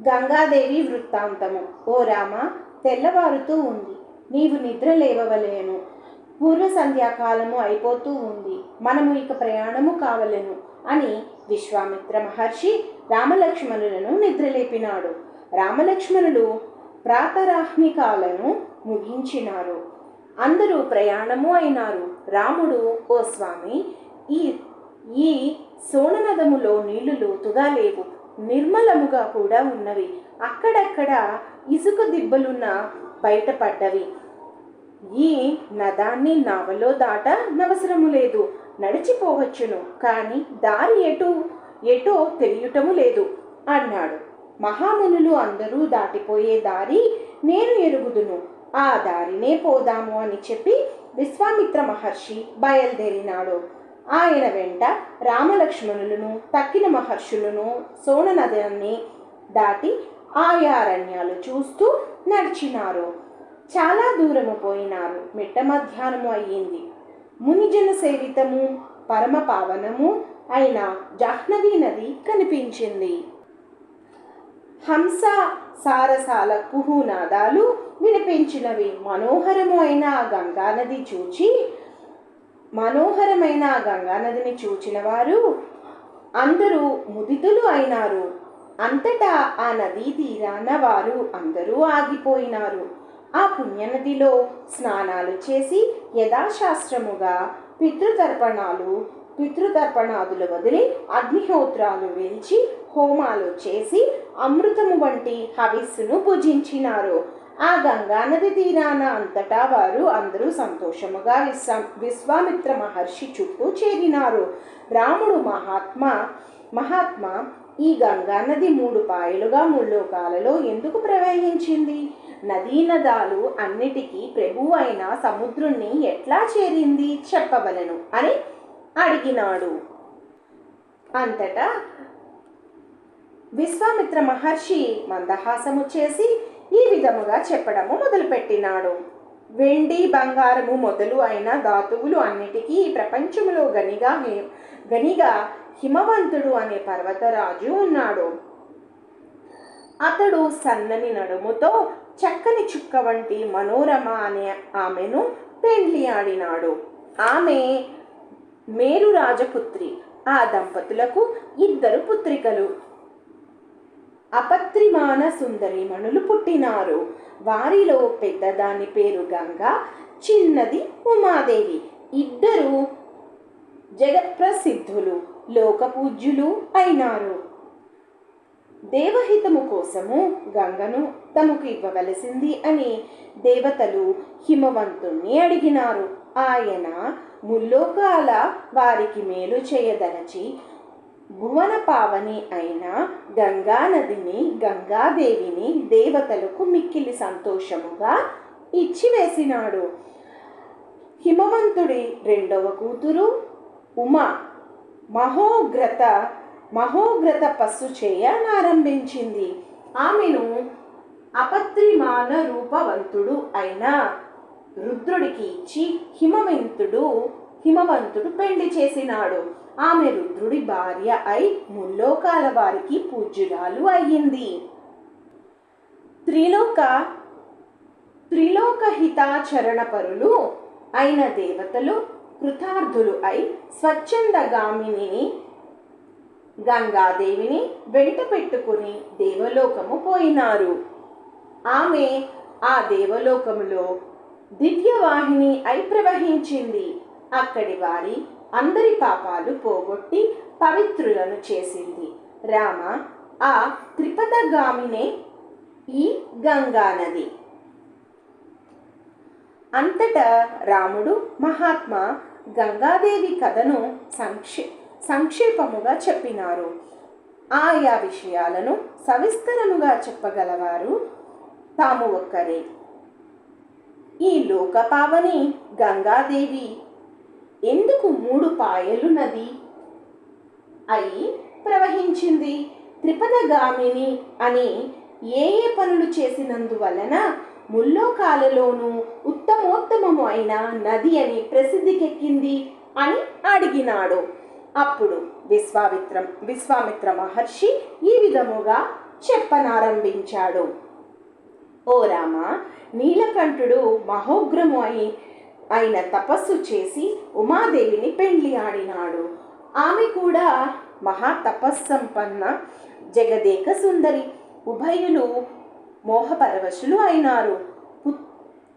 గంగాదేవి వృత్తాంతము. ఓ రామ, తెల్లవారుతూ ఉంది, నీవు నిద్ర లేవవలేను. పూర్వ సంధ్యాకాలము అయిపోతూ ఉంది, మనము ఇక ప్రయాణము కావలెను అని విశ్వామిత్ర మహర్షి రామలక్ష్మణులను నిద్రలేపినాడు. రామలక్ష్మణులు ప్రాతరాహ్నికాలను ముగించినారు. అందరూ ప్రయాణము అయినారు. రాముడు, ఓ స్వామి, ఈ ఈ సోననదములో నీళ్లు లోతుగా లేవు, నిర్మలముగా కూడా ఉన్నవి. అక్కడక్కడ ఇసుక దిబ్బలున్న బయటపడ్డవి. ఈ నదాన్ని నావలో దాటనవసరము లేదు, నడిచిపోవచ్చును, కానీ దారి ఎటో తెలియటము లేదు అన్నాడు. మహామునులు అందరూ దాటిపోయే దారి నేను ఎరుగుదును, ఆ దారినే పోదాము అని చెప్పి విశ్వామిత్ర మహర్షి బయలుదేరినాడు. ఆయన వెంట రామలక్ష్మణులను, తక్కిన మహర్షులను సోన నదాన్ని దాటి ఆయా అరణ్యాలు చూస్తూ నడిచినారు. చాలా దూరము పోయినారు. మిట్ట మధ్యాహ్నము అయ్యింది. మునిజన సేవితము పరమ పావనము అయిన జాహ్నవీ నది కనిపించింది. హంస సారసాల కుహునాదాలు వినిపించినవి. మనోహరమైన గంగానదిని చూచిన వారు అందరూ ముదితులు అయినారు. అంతటా ఆ నదీ తీరాన వారు అందరూ ఆగిపోయినారు. ఆ పుణ్యనదిలో స్నానాలు చేసి యథాశాస్త్రముగా పితృతర్పణాదులు వదిలి అగ్నిహోత్రాలు వేల్చి హోమాలు చేసి అమృతము వంటి హవిస్సును భుజించినారు. ఆ గంగానది తీరాన అంతటా వారు అందరూ సంతోషముగా విశ్వామిత్ర మహర్షి చుట్టూ చేరినారు. రాముడు, మహాత్మా, ఈ గంగానది 3 పాయలుగా ముల్లోకాలలో ఎందుకు ప్రవహించింది? నదీనదాలు అన్నిటికీ ప్రభువు అయిన సముద్రుణ్ణి ఎట్లా చేరింది చెప్పవలెను అని అడిగినాడు. అంతటా విశ్వామిత్ర మహర్షి మందహాసము చేసి ఈ విధముగా చెప్పడము మొదలుపెట్టినాడు. వెండి, బంగారము మొదలు అయిన ధాతువులు అన్నిటికీ ఈ ప్రపంచములో గనిగా హిమవంతుడు అనే పర్వతరాజు ఉన్నాడు. అతడు సన్నని నడుముతో చక్కని చుక్క వంటి మనోరమ అనే ఆమెను పెండ్లి ఆడినాడు. ఆమె మేరు రాజపుత్రి. ఆ దంపతులకు 2 పుత్రికలు, అపత్రిమాన సుందరిమణులు పుట్టినారు. వారిలో పెద్దదాని పేరు గంగా, చిన్నది ఉమాదేవి. 2 జగత్ప్రసిద్ధులు, లోకపూజ్యులు అయినారు. దేవహితము కోసము గంగను తమకు ఇవ్వవలసింది అని దేవతలు హిమవంతుణ్ణి అడిగినారు. ఆయన ముల్లోకాల వారికి మేలు చేయదలచి భువన పావని అయిన గంగాదేవిని దేవతలకు మిక్కిలి సంతోషముగా ఇచ్చివేసినాడు. హిమవంతుడి 2వ కూతురు ఉమా మహోగ్రత పస్సు చేయనారంభించింది. ఆమెను అపత్రిమాన రూపవంతుడు అయిన రుద్రుడికి ఇచ్చి హిమవంతుడు పెళ్లి చేసినాడు. ఆమె రుద్రుడి భార్య అయి ముల్లోకాల వారికి పూజ్యురాలు అయ్యింది. త్రిలోక హితాచరణపరులు అయిన దేవతలు కృతార్థులు అయి స్వచ్ఛందగామిని గంగాదేవిని వెంట పెట్టుకుని దేవలోకము పోయినారు. ఆమె ఆ దేవలోకములో దివ్యవాహిని అయి ప్రవహించింది. అక్కడి వారి అందరి పాపాలు పోగొట్టి పవిత్రులను చేసింది. రామ, ఆ త్రిపదగామినే ఈ గంగానది. అంతటా రాముడు, మహాత్మా గంగాదేవి కథను సంక్షేపముగా చెప్పినారు. ఆయా విషయాలను సవిస్తరముగా చెప్పగలవారు తాము ఒక్కరే. ఈ లోకపావని గంగాదేవి ఎందుకు 3 పాయలు నది అయి ప్రవహించింది? త్రిపదగామిని అని ఏ పనులు చేసినందువలన ముల్లోకాలలోనూ ఉత్తమోత్తమము అయిన నది అని ప్రసిద్ధికెక్కింది అని అడిగినాడు. అప్పుడు విశ్వామిత్ర మహర్షి ఈ విధముగా చెప్పనారంభించాడు. ఓ రామ, నీలకంఠుడు మహోగ్రము అయిన తపస్సు చేసి ఉమాదేవిని పెండ్లి ఆడినాడు. ఆమె కూడా మహా తపస్సంపన్న జగదేక సుందరి. ఉభయులు మోహపరవశులు అయినారు.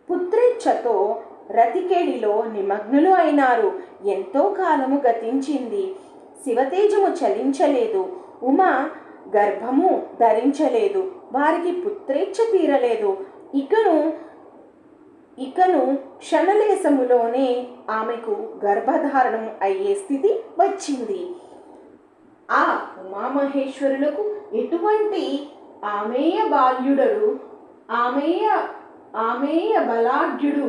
పుత్రేచ్ఛతో రతికేడిలో నిమగ్నులు అయినారు. ఎంతో కాలము గతించింది. శివతేజము చలించలేదు. ఉమ గర్భము ధరించలేదు. వారికి పుత్రేచ్ఛ తీరలేదు. ఇకను క్షణలేశములోనే ఆమెకు గర్భధారణం అయ్యే స్థితి వచ్చింది. ఆ ఉమామహేశ్వరులకు ఎటువంటి ఆమేయ బలాఢ్యుడు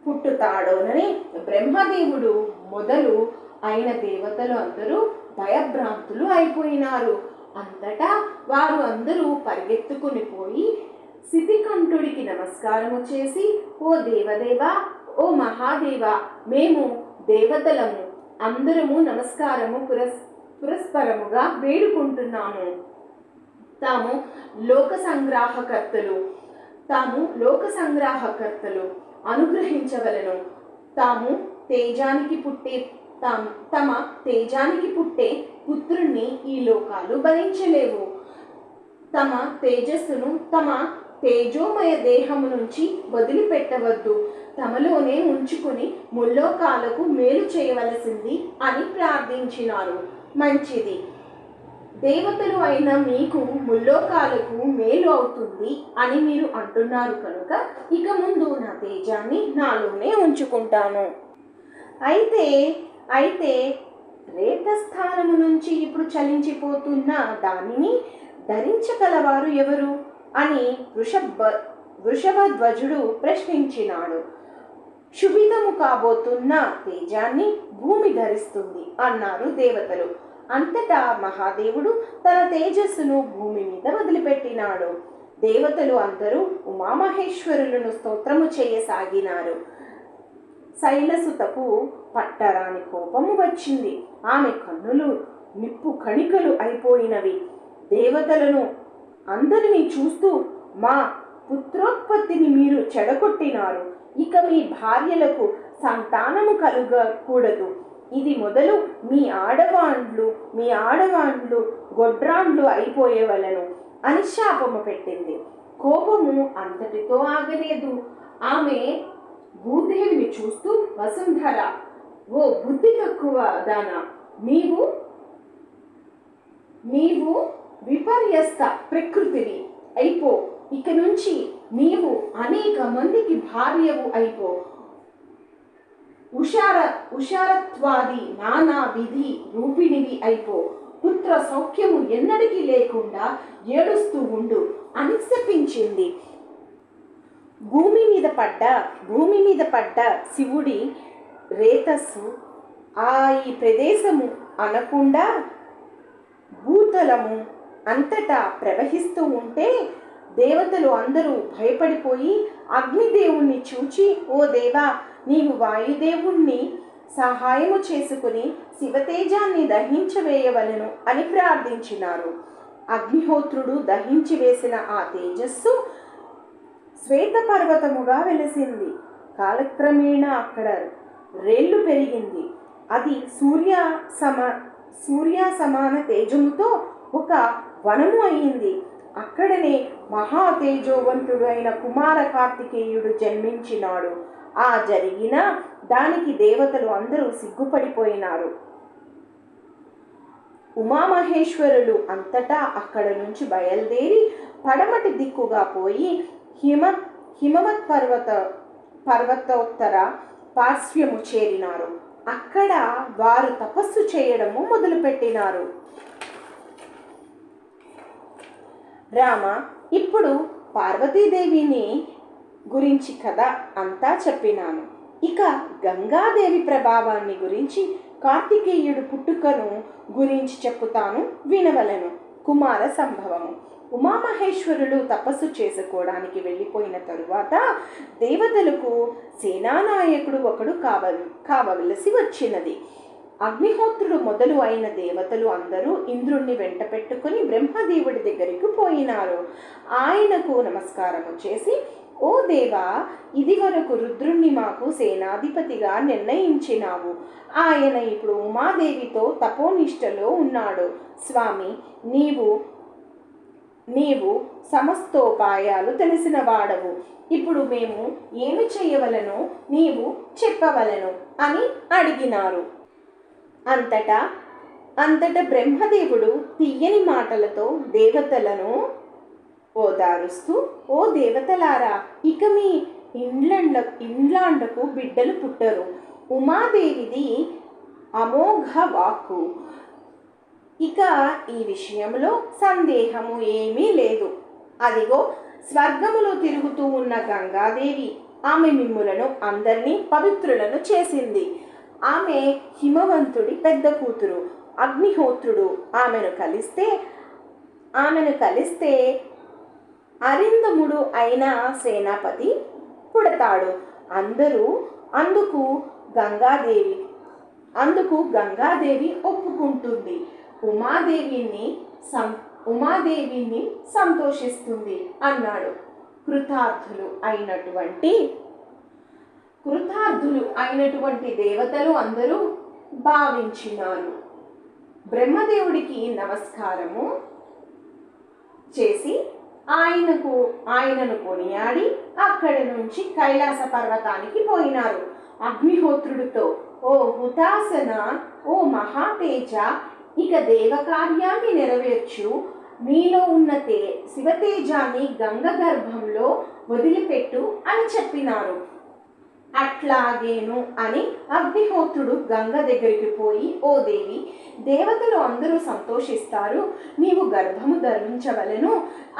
పుట్టుతాడోనని బ్రహ్మదేవుడు మొదలు అయిన దేవతలు అందరూ భయభ్రాంతులు అయిపోయినారు. అంతటా వారు అందరూ పరిగెత్తుకుని పోయి శితికంఠుడికి నమస్కారము చేసి, ఓ దేవదేవా, ఓ మహాదేవ, మేము దేవతలము, అందరము నమస్కారము పురస్పరముగా వేడుకుంటున్నాము. తాము లోక సంగ్రాహకర్తలు అనుగ్రహించవలను. తమ తేజానికి పుట్టే పుత్రుణ్ణి ఈ లోకాలు భరించలేవు. తమ తేజస్సును తమ తేజోమయ దేహము నుంచి వదిలిపెట్టవద్దు. తమలోనే ఉంచుకుని ముల్లోకాలకు మేలు చేయవలసింది అని ప్రార్థించినారు. మంచిది, దేవతలు అయిన మీకు ముల్లోకాలకు మేలు అవుతుంది అని మీరు అంటున్నారు కనుక ఇక ముందు నా తేజాన్ని నాలోనే ఉంచుకుంటాను. అయితే రేతస్థానము నుంచి ఇప్పుడు చలించిపోతున్న దానిని ధరించగలవారు ఎవరు అని వృషభధ్వజుడు ప్రశ్నించినాడు. శుభితము కాబోతున్న తేజాన్ని భూమి ధరిస్తుంది అన్నారు దేవతలు. అంతటా మహాదేవుడు తన తేజస్సును భూమి మీద వదిలిపెట్టినాడు. దేవతలు అందరూ ఉమామహేశ్వరులను స్తోత్రము చేయసాగినారు. శైలసుతకు పట్టరాని కోపము వచ్చింది. ఆమె కన్నులు నిప్పు కణికలు అయిపోయినవి. దేవతలను అందరినీ చూస్తూ, మా పుత్రోత్పత్తిని మీరు చెడగొట్టినారు. ఇక మీ భార్యలకు సంతానము కలుగకూడదు. ఇది మొదలు మీ ఆడవాండ్లు గొడ్రాండ్లు అయిపోయేవలను అని శాపము పెట్టింది. కోపము అంతటితో ఆగలేదు. ఆమె భూదేవిని చూస్తూ, వసుంధర, ఓ బుద్ధి తక్కువ దానా, నీవు విపర్యస్త ప్రకృతిని అయిపో. ఇక నుంచి నీవు అనేక మందికి భార్యవు అయిపో. ఉషారత్వాది నానా విధి రూపిణివి అయిపో. పుత్ర సౌఖ్యము ఎన్నడికి లేకుండా ఏడుస్తూ ఉండు అని శపించింది. భూమి మీద పడ్డ శివుడి రేతస్సు ఈ ప్రదేశము అనకుండా భూతలము అంతటా ప్రవహిస్తూ ఉంటే దేవతలు అందరూ భయపడిపోయి అగ్నిదేవుణ్ణి చూచి, ఓ దేవా, నీవు వాయుదేవుణ్ణి సహాయము చేసుకుని శివతేజాన్ని దహించవేయవలను అని ప్రార్థించినారు. అగ్నిహోత్రుడు దహించి వేసిన ఆ తేజస్సు శ్వేతపర్వతముగా వెలిసింది. కాలక్రమేణా అక్కడ రేళ్లు పెరిగింది. అది సూర్య సమాన తేజముతో ఒక వనము అయింది. అక్కడనే మహా తేజోవంతుడు అయిన కుమార కార్తికేయుడు జన్మించినాడు. ఆ జరిగిన దానికి దేవతలు అందరూ సిగ్గుపడిపోయినారు. ఉమామహేశ్వరులు అంతటా అక్కడ నుంచి బయలుదేరి పడమటి దిక్కుగా పోయి హిమవత్ పర్వతోత్తర పార్శ్వము చేరినారు. అక్కడ వారు తపస్సు చేయడము మొదలుపెట్టినారు. రామ, ఇప్పుడు పార్వతీదేవిని గురించి కథ అంతా చెప్పినాను. ఇక గంగాదేవి ప్రభావాన్ని గురించి, కార్తికేయుడు పుట్టుకను గురించి చెప్పుతాను, వినవలను. కుమార సంభవము. ఉమామహేశ్వరులు తపస్సు చేసుకోవడానికి వెళ్ళిపోయిన తరువాత దేవతలకు సేనానాయకుడు ఒకడు కావలసి వచ్చినది. అగ్నిహోత్రుడు మొదలు అయిన దేవతలు అందరూ ఇంద్రుణ్ణి వెంట పెట్టుకుని బ్రహ్మదేవుడి దగ్గరికి పోయినారు. ఆయనకు నమస్కారము చేసి, ఓ దేవా, ఇది వరకు రుద్రుణ్ణి మాకు సేనాధిపతిగా నిర్ణయించినావు. ఆయన ఇప్పుడు ఉమాదేవితో తపోనిష్టలో ఉన్నాడు. స్వామి, నీవు సమస్తోపాయాలు తెలిసిన వాడవు. ఇప్పుడు మేము ఏమి చేయవలనో నీవు చెప్పవలను అని అడిగినారు. అంతటా బ్రహ్మదేవుడు తీయని మాటలతో దేవతలను ఓదారుస్తూ, ఓ దేవతలారా, ఇక మీ ఇండ్లాండకు బిడ్డలు పుట్టరు. ఉమాదేవిది అమోఘ వాక్కు. ఇక ఈ విషయంలో సందేహము ఏమీ లేదు. అదిగో స్వర్గములో తిరుగుతూ ఉన్న గంగాదేవి, ఆమె మిమ్ములను అందరినీ పవిత్రులను చేసింది. ఆమె హిమవంతుడి పెద్ద కూతురు. అగ్నిహోత్రుడు ఆమెను కలిస్తే అరిందముడు అయిన సేనాపతి పుడతాడు. అందుకు గంగాదేవి ఒప్పుకుంటుంది. ఉమాదేవిని సంతోషిస్తుంది అన్నాడు. కృతార్థులు అయినటువంటి దేవతలు అందరూ భావించినారు. బ్రహ్మదేవుడికి నమస్కారము చేసి ఆయనను కొనియాడి అక్కడి నుంచి కైలాస పర్వతానికి పోయినారు. అగ్నిహోత్రుడితో, ఓ హుతాసన, ఓ మహాతేజ, ఇక దేవకార్యాన్ని నెరవేర్చు. మీలో ఉన్న శివతేజాన్ని గంగ గర్భంలో వదిలిపెట్టు అని చెప్పినారు. అట్లాగేను అని అగ్నిహోత్రుడు గంగ దగ్గరికి పోయి, ఓ దేవి, దేవతలు అందరూ సంతోషిస్తారు, నీవు గర్భము ధరించవలెను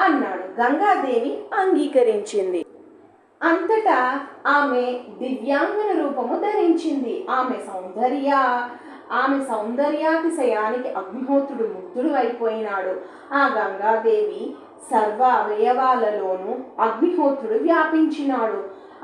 అన్నాడు. గంగాదేవి అంగీకరించింది. అంతటా ఆమె దివ్యాంగన రూపము ధరించింది. ఆమె సౌందర్యాతిశయానికి అగ్నిహోత్రుడు ముగ్ధుడు అయిపోయినాడు. ఆ గంగాదేవి సర్వ అవయవాలలోనూ అగ్నిహోత్రుడు వ్యాపించినాడు.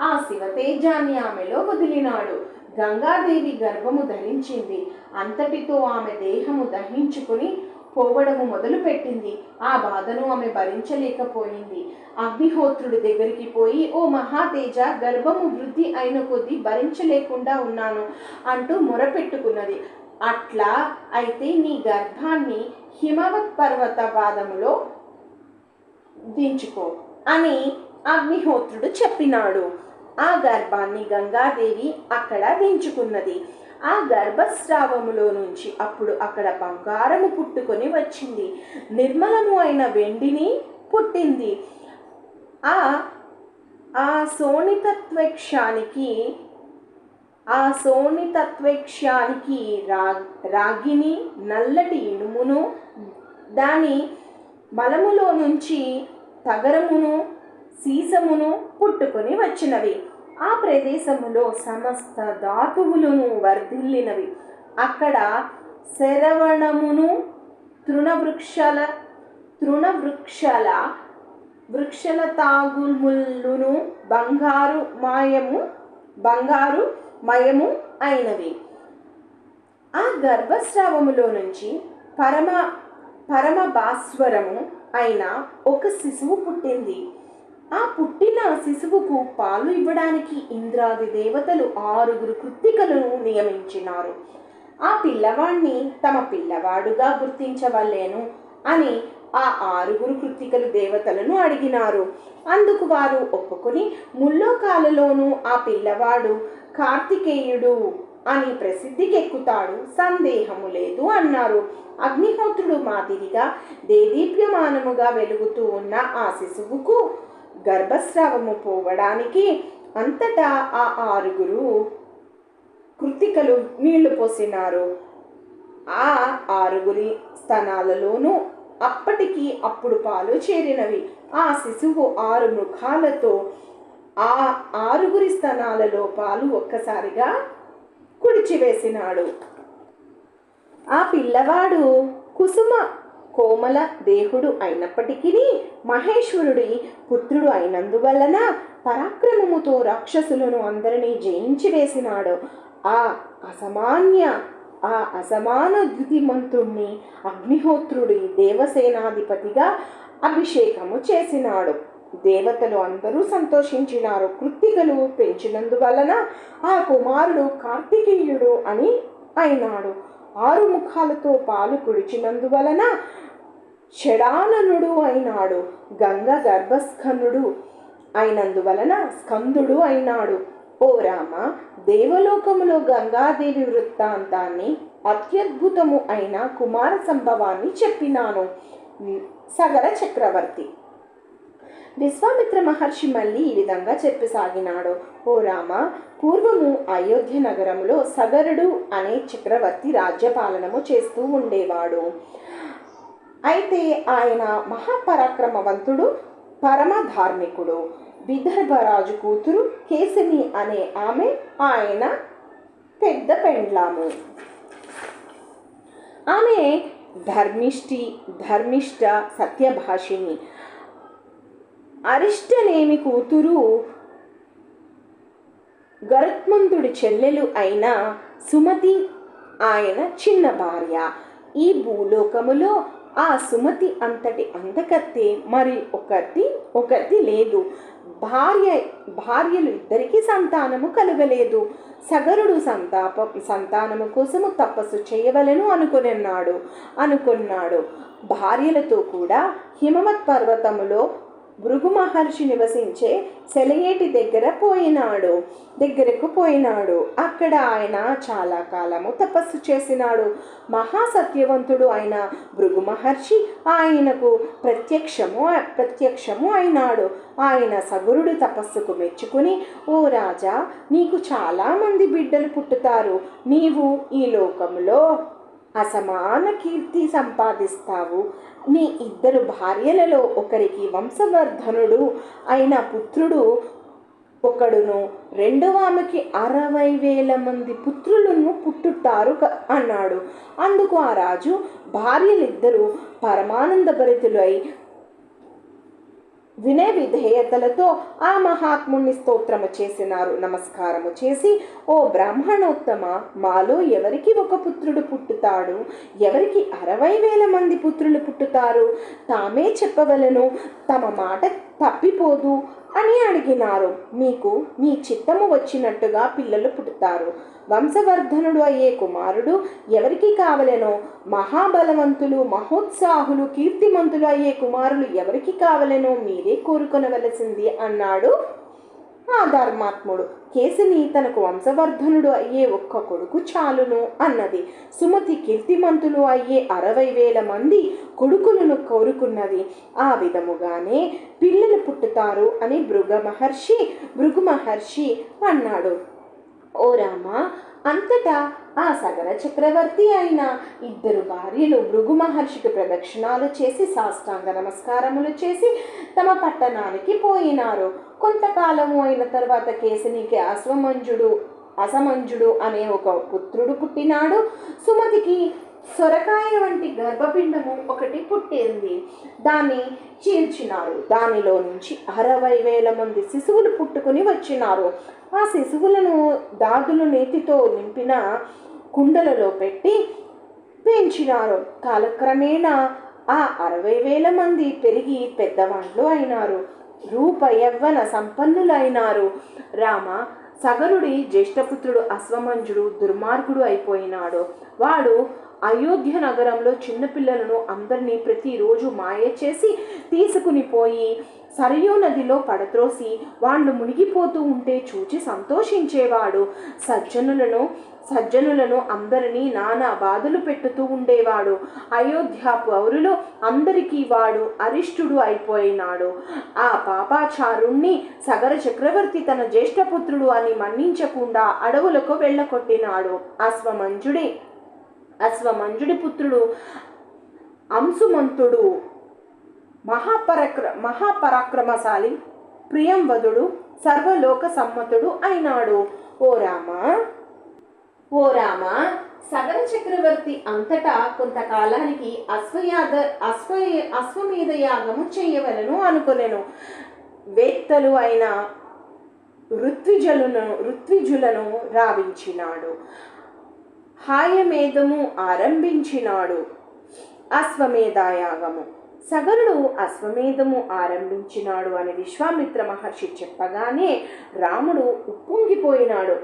ఆ శివతేజాన్ని ఆమెలో వదిలినాడు. గంగాదేవి గర్భము ధరించింది. అంతటితో ఆమె దేహము దహించుకుని పోవడము మొదలుపెట్టింది. ఆ బాధను ఆమె భరించలేకపోయింది. అగ్నిహోత్రుడి దగ్గరికి పోయి, ఓ మహాతేజ, గర్భము వృద్ధి అయిన కొద్దీ భరించలేకుండా ఉన్నాను అంటూ మొరపెట్టుకున్నది. అట్లా అయితే నీ గర్భాన్ని హిమవత్ పర్వత పాదములో దించుకో అని అగ్నిహోత్రుడు చెప్పినాడు. ఆ గర్భాన్ని గంగాదేవి అక్కడ దించుకున్నది. ఆ గర్భస్రావములో నుంచి అప్పుడు అక్కడ బంగారము పుట్టుకొని వచ్చింది. నిర్మలము అయిన వెండిని పుట్టింది. ఆ శోణితత్వక్షానికి రాగిని, నల్లటి ఇనుమును, దాని మలములో నుంచి తగరమును, సీసమును పుట్టుకొని వచ్చినవి. ఆ ప్రదేశములో సమస్త ధాతువులను వర్ధిల్లినవి. అక్కడ శరవణమును, వృక్షల తాగుములును బంగారు మయము అయినవి. ఆ గర్భస్రావములో నుంచి పరమ భాస్వరము అయిన ఒక శిశువు పుట్టింది. ఆ పుట్టిన శిశువుకు పాలు ఇవ్వడానికి ఇంద్రాది దేవతలు 6 కృత్తికలను నియమించినారు. ఆ పిల్లవాణ్ణి తమ పిల్లవాడుగా గుర్తించవలేను అని ఆ 6 కృత్తికలు దేవతలను అడిగినారు. అందుకు వారు ఒప్పుకొని, ముల్లోకాలలోనూ ఆ పిల్లవాడు కార్తికేయుడు అని ప్రసిద్ధికెక్కుతాడు, సందేహము లేదు అన్నారు. అగ్నిహోత్రుడు మాదిరిగా దేదీప్యమానముగా వెలుగుతూ ఉన్న ఆ శిశువుకు గర్భస్రావము పోవడానికి అంతటా ఆ 6 కృత్తికలు నీళ్లు పోసినారు. ఆ 6 స్తనాలలోనూ అప్పటికి అప్పుడు పాలు చేరినవి. ఆ శిశువు 6 ముఖాలతో ఆ 6 స్తనాలలో పాలు ఒక్కసారిగా కుడిచివేసినాడు. ఆ పిల్లవాడు కుసుమ కోమల దేహుడు అయినప్పటికీ మహేశ్వరుడి పుత్రుడు అయినందువలన పరాక్రమముతో రాక్షసులను అందరినీ జయించి వేసినాడు. ఆ అసామాన్య ఆ అసమాన ద్యుతిమంతుణ్ణి అగ్నిహోత్రుడి దేవసేనాధిపతిగా అభిషేకము చేసినాడు. దేవతలు అందరూ సంతోషించినారు. కృత్తికలు పెంచినందువలన ఆ కుమారుడు కార్తికేయుడు అని అయినాడు. 6 ముఖాలతో పాలు కుడిచినందువలన షడాననుడు అయినాడు. గంగ గర్భస్కందుడు అయినందువలన స్కందుడు అయినాడు. ఓ రామ, దేవలోకములో గంగాదేవి వృత్తాంతాన్ని, అత్యద్భుతము అయిన కుమార సంభవాన్ని చెప్పినాను. సగర చక్రవర్తి. విశ్వామిత్ర మహర్షి మళ్ళీ ఈ విధంగా చెప్పసాగినాడు. ఓ రామ, పూర్వము అయోధ్య నగరంలో సగరుడు అనే చక్రవర్తి రాజ్యపాలనము చేస్తూ ఉండేవాడు. అయితే ఆయన మహాపరాక్రమవంతుడు, పరమ ధార్మికుడు. విదర్భరాజు కూతురు కేశిని అనే ఆమె ఆయన పెద్ద పెండ్లాము. ఆమె ధర్మిష్ట, సత్యభాషిణి. అరిష్టనేమి కూతురు గరుత్మంతుడి చెల్లెలు అయిన సుమతి ఆయన చిన్న భార్య. ఈ భూలోకములో ఆ సుమతి అంతటి అందకత్తే మరి ఒకటి లేదు. భార్యలు ఇద్దరికి సంతానము కలుగలేదు. సగరుడు సంతానము కోసము తపస్సు చేయవలను అనుకున్నాడు. భార్యలతో కూడా హిమవత్ పర్వతములో భృగు మహర్షి నివసించే సెలయేటి దగ్గరకు పోయినాడు. అక్కడ ఆయన చాలా కాలము తపస్సు చేసినాడు. మహాసత్యవంతుడు అయిన భృగు మహర్షి ఆయనకు ప్రత్యక్షము అయినాడు. ఆయన సగరుడి తపస్సుకు మెచ్చుకుని, ఓ రాజా, నీకు చాలా మంది బిడ్డలు పుట్టుతారు. నీవు ఈ లోకములో అసమాన కీర్తి సంపాదిస్తావు. నీ 2 భార్యలలో ఒకరికి వంశవర్ధనుడు అయిన పుత్రుడు ఒకడును, రెండవ ఆమెకి 60,000 మంది పుత్రులను పుట్టుతారు అన్నాడు. అందుకు ఆ రాజు భార్యలిద్దరూ పరమానందభరితులై వినయ విధేయతలతో ఆ మహాత్ముని స్తోత్రము చేసినారు. నమస్కారము చేసి, ఓ బ్రాహ్మణోత్తమ, మాలో ఎవరికి ఒక పుత్రుడు పుట్టుతాడు? ఎవరికి 60,000 మంది పుత్రులు పుట్టుతారు? తామే చెప్పవలను, తమ మాట తప్పిపోదు అని అడిగినారు. మీకు మీ చిత్తము వచ్చినట్టుగా పిల్లలు పుట్టుతారు. వంశవర్ధనుడు అయ్యే కుమారుడు ఎవరికి కావలెనో, మహాబలవంతులు, మహోత్సాహులు, కీర్తిమంతులు అయ్యే కుమారులు ఎవరికి కావలెనో మీరే కోరుకొనవలసింది అన్నాడు ఆ ధర్మాత్ముడు. కేశిని తనకు వంశవర్ధనుడు అయ్యే ఒక్క కొడుకు చాలును అన్నది. సుమతి కీర్తిమంతులు అయ్యే 60,000 మంది కొడుకులను కోరుకున్నది. ఆ విధముగానే పిల్లలు పుట్టుతారు అని భృగు మహర్షి అన్నాడు. ఓ రామ, అంతటా ఆ సగర చక్రవర్తి అయిన 2 భార్యలు భృగు మహర్షికి ప్రదక్షిణాలు చేసి సాష్టాంగ నమస్కారములు చేసి తమ పట్టణానికి పోయినారు. కొంతకాలము అయిన తర్వాత కేశినికి అసమంజుడు అనే ఒక పుత్రుడు పుట్టినాడు. సుమతికి సొరకాయ వంటి గర్భపిండము ఒకటి పుట్టింది. దాన్ని చీల్చినారు. దానిలో నుంచి 60,000 మంది శిశువులు పుట్టుకుని వచ్చినారు. ఆ శిశువులను దాదులు నేతితో నింపిన కుండలలో పెట్టి పెంచినారు. కాలక్రమేణా ఆ 60,000 మంది పెరిగి పెద్దవాళ్ళు అయినారు. రూప యవ్వన సంపన్నులైనారు. రామ, సగరుడి జ్యేష్ఠపుత్రుడు అశ్వమంజుడు దుర్మార్గుడు అయిపోయినాడు. వాడు అయోధ్య నగరంలో చిన్నపిల్లలను అందరినీ ప్రతిరోజు మాయ చేసి తీసుకుని పోయి సరయూ నదిలో పడత్రోసి వాళ్ళు మునిగిపోతూ ఉంటే చూచి సంతోషించేవాడు. సజ్జనులను అందరినీ నానా బాధలు పెట్టుతూ ఉండేవాడు. అయోధ్య పౌరులు అందరికీ వాడు అరిష్టుడు అయిపోయినాడు. ఆ పాపాచారుణ్ణి సగర చక్రవర్తి తన జ్యేష్ఠపుత్రుడు అని మన్నించకుండా అడవులకు వెళ్ళకొట్టినాడు. అశ్వమంజుడి పుత్రుడు అంశుమంతుడు మహాపరాక్రమశాలి, ప్రియంవదుడు, సర్వలోక సమ్మతుడు అయినాడు. ఓ రామ, సగర చక్రవర్తి అంతటా కొంతకాలానికి అశ్వమేధ యాగము చేయవలను అనుకొనెను. వేత్తలు అయిన ఋత్విజులను రావించినాడు. హాయమేధము ఆరంభించినాడు. అశ్వమేధయాగము. సగరుడు అశ్వమేధము ఆరంభించినాడు అని విశ్వామిత్ర మహర్షి చెప్పగానే రాముడు ఉప్పొంగిపోయినాడు.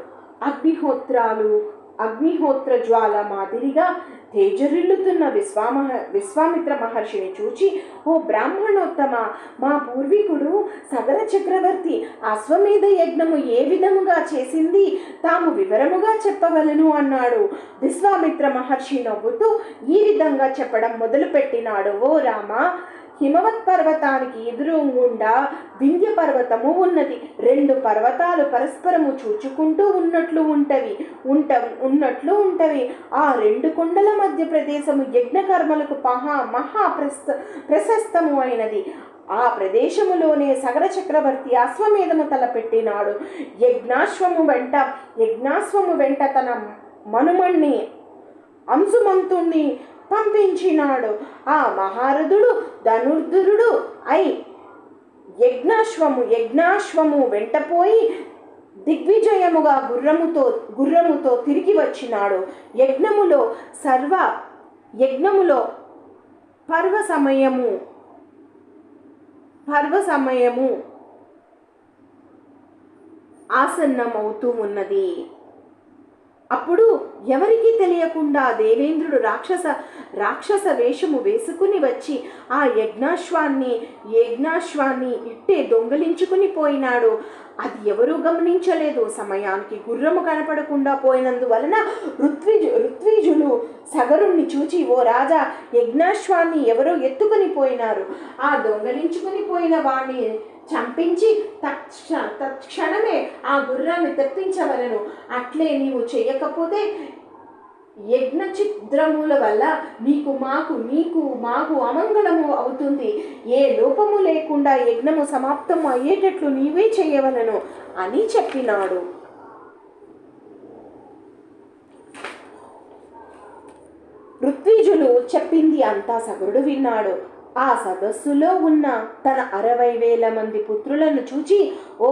అగ్నిహోత్ర జ్వాల మాదిరిగా తేజరిల్లుతున్న విశ్వామిత్ర మహర్షిని చూచి, ఓ బ్రాహ్మణోత్తమ, మా పూర్వీకుడు సగర చక్రవర్తి అశ్వమేధ యజ్ఞము ఏ విధముగా చేసింది తాము వివరముగా చెప్పవలను అన్నాడు. విశ్వామిత్ర మహర్షి నవ్వుతూ ఈ విధంగా చెప్పడం మొదలుపెట్టినాడు. ఓ రామ, హిమవత్ పర్వతానికి ఎదురుగుండా వింధ్య పర్వతము ఉన్నది. 2 పర్వతాలు పరస్పరము చూచుకుంటూ ఉన్నట్లు ఉంటవి. ఆ 2 కొండల మధ్య ప్రదేశము యజ్ఞకర్మలకు మహా ప్రశస్తము అయినది. ఆ ప్రదేశములోనే సగర చక్రవర్తి అశ్వమేధము తలపెట్టినాడు. యజ్ఞాశ్వము వెంట తన మనుమణ్ణి అంశుమంతుణ్ణి పంపించినాడు. ఆ మహారథుడు ధనుర్ధరుడు అయి యజ్ఞాశ్వము వెంటపోయి దిగ్విజయముగా గుర్రముతో తిరిగి వచ్చినాడు. యజ్ఞములో పర్వ సమయము ఆసన్నమవుతూ ఉన్నది. అప్పుడు ఎవరికీ తెలియకుండా దేవేంద్రుడు రాక్షస వేషము వేసుకుని వచ్చి ఆ యజ్ఞాశ్వాన్ని ఇట్టే దొంగలించుకుని పోయినాడు. అది ఎవరూ గమనించలేదు. సమయానికి గుర్రము కనపడకుండా పోయినందువలన ఋత్విజులు సగరుణ్ణి చూచి, ఓ రాజా, యజ్ఞాశ్వాన్ని ఎవరో ఎత్తుకుని పోయినారు. ఆ దొంగలించుకుని పోయిన వాణ్ణి చంపించి తక్షణమే ఆ గుర్రాన్ని తెప్పించవలను. అట్లే నీవు చేయకపోతే యజ్ఞ ఛిద్రముల వల్ల నీకు మాకు అమంగళము అవుతుంది. ఏ లోపము లేకుండా యజ్ఞము సమాప్తము అయ్యేటట్లు నీవే చేయవలను అని చెప్పినాడు. ఋత్విజులు చెప్పింది అంతా సగరుడు విన్నాడు. ఆ సదస్సులో ఉన్న తన 60,000 మంది పుత్రులను చూచి, ఓ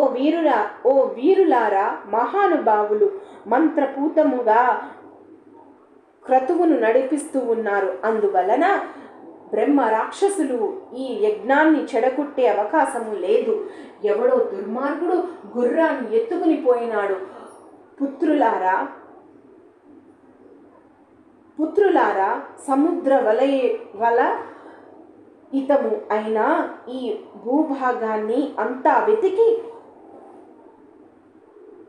వీరులారా, మహానుభావులు మంత్రపూతముగా క్రతువును నడిపిస్తూ ఉన్నారు. అందువలన బ్రహ్మ రాక్షసులు ఈ యజ్ఞాన్ని చెడగొట్టే అవకాశము లేదు. ఎవడో దుర్మార్గుడు గుర్రాన్ని ఎత్తుకుని పోయినాడు. పుత్రులారా, సముద్ర వల ఇతము అయిన ఈ భూభాగాన్ని అంతా వెతికి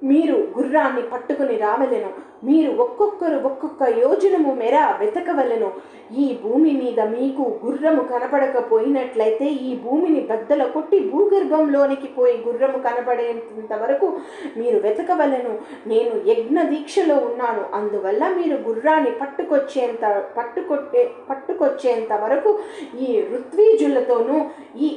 మీరు గుర్రాన్ని పట్టుకుని రావలెను. మీరు ఒక్కొక్క యోజనము మేర వెతకవలెను. ఈ భూమి మీద మీకు గుర్రము కనపడకపోయినట్లయితే ఈ భూమిని బద్దల కొట్టి భూగర్భంలోనికి పోయి గుర్రము కనపడేంత వరకు మీరు వెతకవలెను. నేను యజ్ఞ దీక్షలో ఉన్నాను. అందువల్ల మీరు గుర్రాన్ని పట్టుకొచ్చేంత వరకు ఈ ఋత్విజులతోనూ ఈ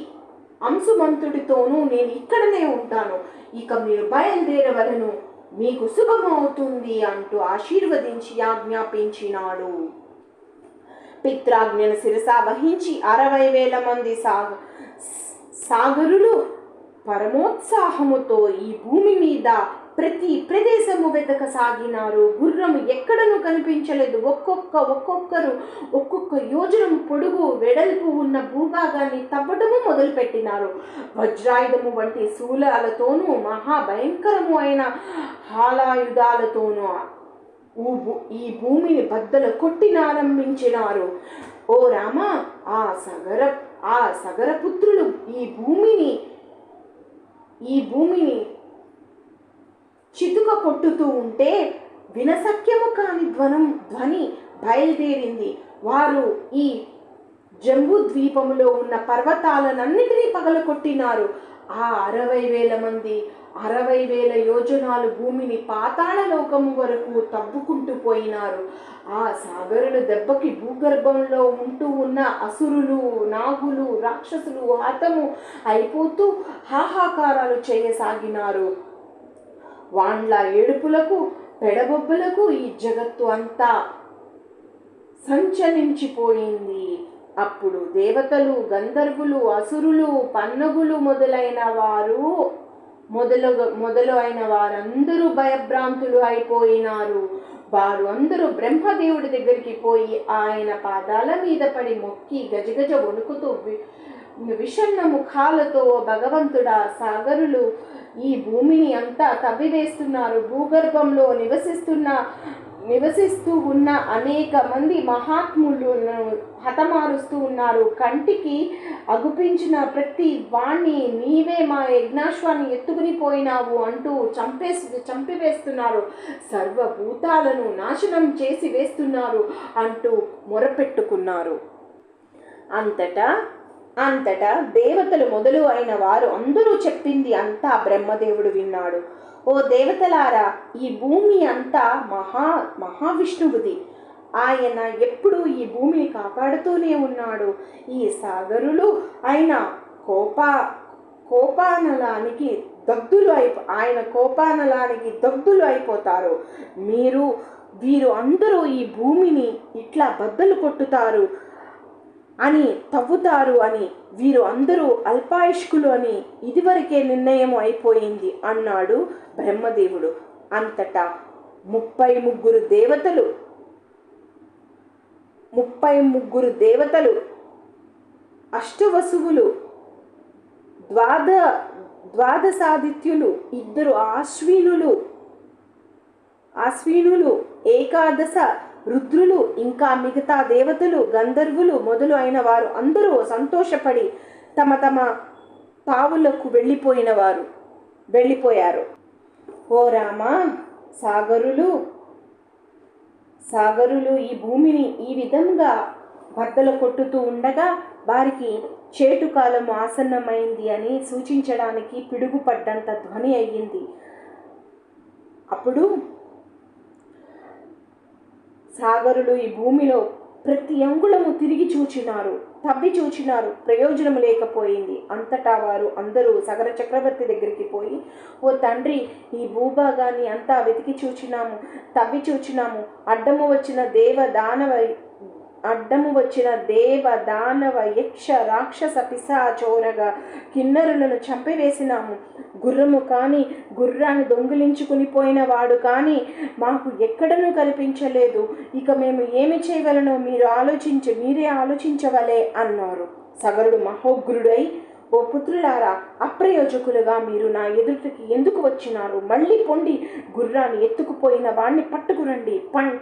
అంశుమంతుడితోనూ నేను ఇక్కడనే ఉంటాను. ఇక మీరు బయలుదేరవలను. మీకు శుభమవుతుంది అంటూ ఆశీర్వదించి ఆజ్ఞాపించినాడు. పిత్రాజ్ఞను శిరసా వహించి 60,000 మంది సాగరులు పరమోత్సాహముతో ఈ భూమి మీద ప్రతి ప్రదేశము వెతకసాగినారు. గుర్రము ఎక్కడనూ కనిపించలేదు. ఒక్కొక్క యోజనం పొడుగు వెడల్పు ఉన్న భూభాగాన్ని తవ్వడము మొదలుపెట్టినారు. వజ్రాయుధము వంటి శూలాలతోనూ మహాభయంకరము అయిన హాలాయుధాలతోనూ ఈ భూమిని బద్దలు కొట్టినారంభించినారు. ఓ రామ, ఆ సగరపుత్రులు ఈ భూమిని చితుక కొట్టుతూ ఉంటే వినసఖ్యము కాని ధ్వని బయలుదేరింది. వారు ఈ జంబూ ద్వీపములో ఉన్న పర్వతాలనన్నిటినీ పగలకొట్టినారు. ఆ 60,000 మంది 60,000 యోజనాలు భూమిని పాతాళ లోకము వరకు తవ్వుకుంటూ పోయినారు. ఆ సాగరుల దెబ్బకి భూగర్భంలో ఉంటూ ఉన్న అసురులు, నాగులు, రాక్షసులు హతము అయిపోతూ హాహాకారాలు చేయసాగినారు. వాండ్ల ఏడుపులకు, పెడబొబ్బలకు ఈ జగత్తు అంతా సంచలించిపోయింది. అప్పుడు దేవతలు, గంధర్వులు, అసురులు, పన్నగులు మొదలైన వారందరూ భయభ్రాంతులు అయిపోయినారు. వారు అందరూ బ్రహ్మదేవుడి దగ్గరికి పోయి ఆయన పాదాల మీద పడి మొక్కి గజగజ వణుకుతూ విషణ్ణ ముఖాలతో, భగవంతుడా, సాగరులు ఈ భూమిని అంతా తవ్వివేస్తున్నారు, భూగర్భంలో నివసిస్తూ ఉన్న అనేక మంది మహాత్ములను హతమారుస్తూ ఉన్నారు, కంటికి అగుపించిన ప్రతి వాణ్ణి నీవే మా యజ్ఞాశ్వాన్ని ఎత్తుకుని పోయినావు అంటూ చంపివేస్తున్నారు, సర్వభూతాలను నాశనం చేసి వేస్తున్నారు అంటూ మొరపెట్టుకున్నారు. అంతటా దేవతలు మొదలు అయిన వారు అందరూ చెప్పింది అంతా బ్రహ్మదేవుడు విన్నాడు. ఓ దేవతలారా, ఈ భూమి అంతా మహావిష్ణువుది. ఆయన ఎప్పుడూ ఈ భూమిని కాపాడుతూనే ఉన్నాడు. ఈ సాగరులు ఆయన కోపానలానికి దగ్ధులు అయిపోతారు. వీరు అందరూ ఈ భూమిని ఇట్లా బద్దలు కొట్టుతారు అని, తవ్వుతారు అని, వీరు అందరూ అల్పాయుష్కులు అని ఇదివరకే నిర్ణయం అయిపోయింది అన్నాడు బ్రహ్మదేవుడు. అంతటా 33 దేవతలు, అష్టవసువులు, ద్వాదశాదిత్యులు, 2 ఆశ్వినులు, 11 రుద్రులు, ఇంకా మిగతా దేవతలు, గంధర్వులు మొదలు అయిన వారు అందరూ సంతోషపడి తమ తావులకు వెళ్ళిపోయారు. ఓ రామా, సాగరులు ఈ భూమిని ఈ విధంగా బద్దలు కొట్టుతూ ఉండగా వారికి చేటుకాలము ఆసన్నమైంది అని సూచించడానికి పిడుగుపడ్డంత ధ్వని అయ్యింది. అప్పుడు సాగరులు ఈ భూమిలో ప్రతి అంగుళము తవ్వి చూచినారు, ప్రయోజనము లేకపోయింది. అంతటా వారు అందరూ సగర చక్రవర్తి దగ్గరికి పోయి, ఓ తండ్రి, ఈ భూభాగాన్ని అంతా వెతికి చూచినాము, తవ్వి చూచినాము, అడ్డము వచ్చిన దేవ దానవ యక్ష రాక్షస పిశాచోరగా కిన్నరులను చంపివేసినాము. గుర్రము కానీ, గుర్రాన్ని దొంగిలించుకుని పోయిన వాడు కానీ మాకు ఎక్కడనూ కనిపించలేదు. ఇక మేము ఏమి చేయవలనో మీరే ఆలోచించవలే అన్నారు. సగరుడు మహోగ్రుడై, ఓ పుత్రులారా, అప్రయోజకులుగా మీరు నా ఎదుటికి ఎందుకు వచ్చినారు? మళ్ళీ పొండి, గుర్రాన్ని ఎత్తుకుపోయిన వాణ్ణి పట్టుకురండి,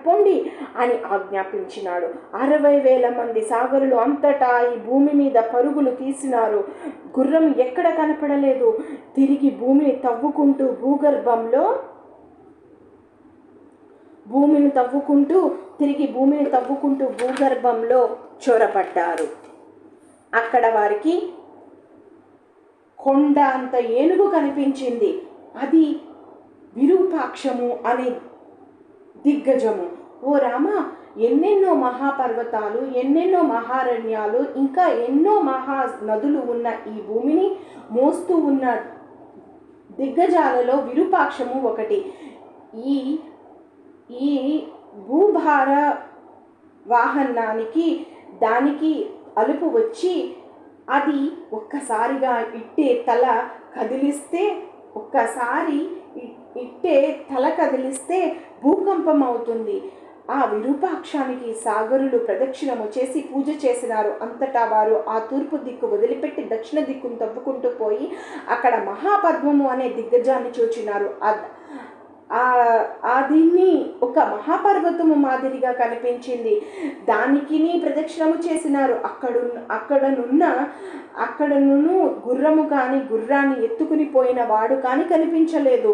పొండి అని ఆజ్ఞాపించినాడు. 60,000 మంది సాగరులు అంతటా ఈ భూమి మీద పరుగులు తీసినారు. గుర్రం ఎక్కడ కనపడలేదు. తిరిగి భూమిని తవ్వుకుంటూ భూగర్భంలో చొరబడ్డారు. అక్కడ వారికి కొండ అంత ఏనుగు కనిపించింది. అది విరూపాక్షము అనే దిగ్గజము. ఓ రామ, ఎన్నెన్నో మహాపర్వతాలు, ఎన్నెన్నో మహారణ్యాలు, ఇంకా ఎన్నో మహా నదులు ఉన్న ఈ భూమిని మోస్తూ ఉన్న దిగ్గజాలలో విరూపాక్షము ఒకటి. ఈ భూభార వాహనానికి దానికి అలుపు వచ్చి అది ఒక్కసారిగా తల కదిలిస్తే భూకంపం అవుతుంది. ఆ విరూపాక్షానికి సాగరులు ప్రదక్షిణము చేసి పూజ చేసినారు. అంతటా వారు ఆ తూర్పు దిక్కు వదిలిపెట్టి దక్షిణ దిక్కును తవ్వుకుంటూ పోయి అక్కడ మహాపద్మము అనే దిగ్గజాన్ని చూచినారు. దీన్ని ఒక మహాపర్వతము మాదిరిగా కనిపించింది. దానికి ప్రదక్షిణము చేసినారు. అక్కడను గుర్రము కానీ, గుర్రాన్ని ఎత్తుకుని పోయిన వాడు కానీ కనిపించలేదు.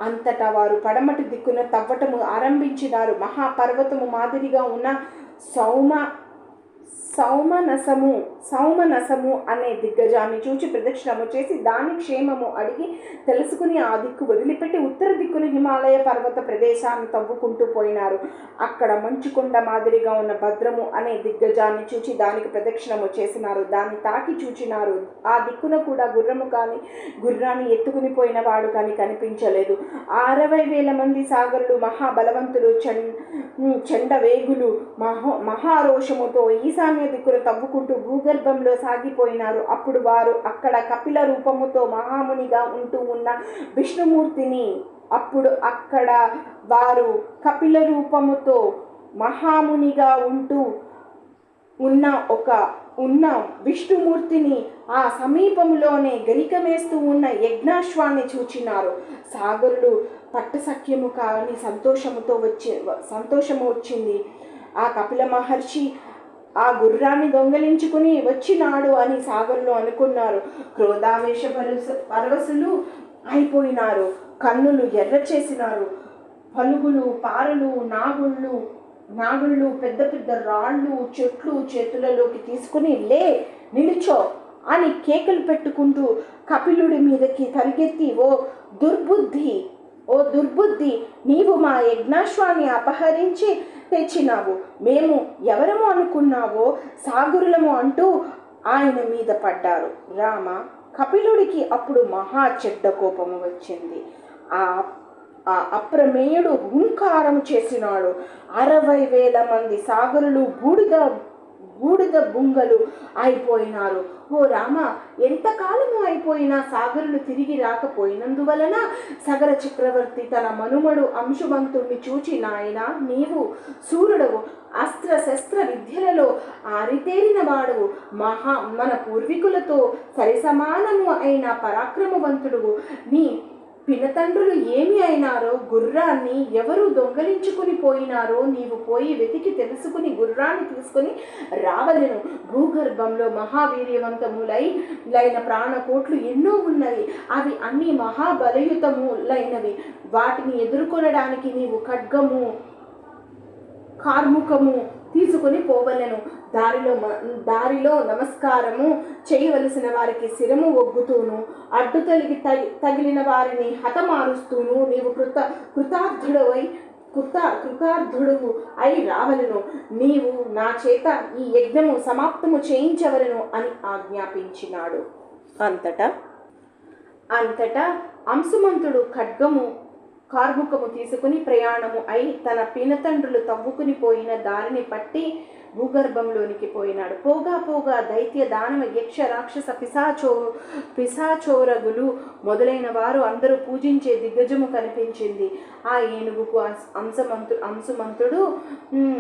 అంతటా వారు పడమటి దిక్కున తవ్వటము ఆరంభించినారు. మహాపర్వతము మాదిరిగా ఉన్న సౌమనసము అనే దిగ్గజాన్ని చూచి ప్రదక్షిణము చేసి దాని క్షేమము అడిగి తెలుసుకుని ఆ దిక్కు వదిలిపెట్టి ఉత్తర దిక్కున హిమాలయ పర్వత ప్రదేశాన్ని తవ్వుకుంటూ పోయినారు. అక్కడ మంచుకొండ మాదిరిగా ఉన్న భద్రము అనే దిగ్గజాన్ని చూచి దానికి ప్రదక్షిణము చేసినారు. దాన్ని తాకి చూచినారు. ఆ దిక్కున కూడా గుర్రము కానీ, గుర్రాన్ని ఎత్తుకుని పోయిన వాడు కానీ కనిపించలేదు. 60,000 మంది సాగరులు మహాబలవంతులు, చండవేగులు మహారోషముతో ఈశాన్య ఈశాన్య దిక్కును తవ్వుకుంటూ భూగర్భంలో సాగిపోయినారు. అప్పుడు వారు అక్కడ కపిల రూపముతో మహామునిగా ఉంటూ ఉన్న విష్ణుమూర్తిని కపిల రూపముతో మహామునిగా ఉంటూ ఉన్న విష్ణుమూర్తిని, ఆ సమీపంలోనే గరికమేస్తూ ఉన్న యజ్ఞాశ్వాన్ని చూచినారు. సాగరులు పట్టసఖ్యము కాని సంతోషము వచ్చింది. ఆ కపిల మహర్షి ఆ గుర్రాన్ని దొంగలించుకుని వచ్చినాడు అని సాగరులు అనుకున్నారు. క్రోధావేశ పరవశులు అయిపోయినారు. కన్నులు ఎర్ర చేసినారు. పలుగులు, పారులు, నాగుళ్ళు, పెద్ద పెద్ద రాళ్ళు, చెట్లు చేతులలోకి తీసుకుని నిలుచో అని కేకలు పెట్టుకుంటూ కపిలుడి మీదకి పరిగెత్తి, ఓ దుర్బుద్ధి, నీవు మా యజ్ఞాశ్వాన్ని అపహరించి తెచ్చినావు. మేము ఎవరము అనుకున్నావో, సాగురులము అంటూ ఆయన మీద పడ్డారు. రామ, కపిలుడికి అప్పుడు మహా చెడ్డ కోపము వచ్చింది. ఆ అప్రమేయుడు హుంకారం చేసినాడు. 60,000 మంది సాగరులు బూడిద బుంగలు అయిపోయినారు. ఓ రామ, ఎంతకాలము అయిపోయినా సాగరులు తిరిగి రాకపోయినందువలన సగర చక్రవర్తి తన మనుమడు అంశుమంతుణ్ణి చూచి, నాయనా, నీవు సూర్యుడవు, అస్త్ర శస్త్ర విద్యలలో ఆరితేరిన వాడవు, మన పూర్వీకులతో సరిసమానము అయిన పరాక్రమవంతుడువు. నీ పినతండ్రులు ఏమి అయినారో, గుర్రాన్ని ఎవరు దొంగలించుకుని పోయినారో నీవు పోయి వెతికి తెలుసుకుని గుర్రాన్ని తీసుకుని రావలెను. భూగర్భంలో మహావీర్యవంతములైన ప్రాణకోట్లు ఎన్నో ఉన్నవి. అవి అన్ని మహాబలయుతములైనవి. వాటిని ఎదుర్కొనడానికి నీవు ఖడ్గము, కార్ముకము తీసుకుని పోవలెను. దారిలో నమస్కారము చేయవలసిన వారికి శిరము ఒగ్గుతూను, అడ్డు తగిలిన వారిని హతమారుస్తూను నీవు కృతార్థుడు అయి రావలను. నీవు నా చేత ఈ యజ్ఞము సమాప్తము చేయించవలను అని ఆజ్ఞాపించినాడు. అంతటా అంశుమంతుడు ఖడ్గము, కార్ముకము తీసుకుని ప్రయాణము అయి తన పినతండ్రులు తవ్వుకుని పోయిన దారిని పట్టి భూగర్భంలోనికి పోయినాడు. పోగా దైత్య, దానవ, యక్ష, రాక్షస, పిశాచోరగులు మొదలైన వారు అందరూ పూజించే దిగ్గజము కనిపించింది. ఆ ఏనుగుకు అంశుమంతుడు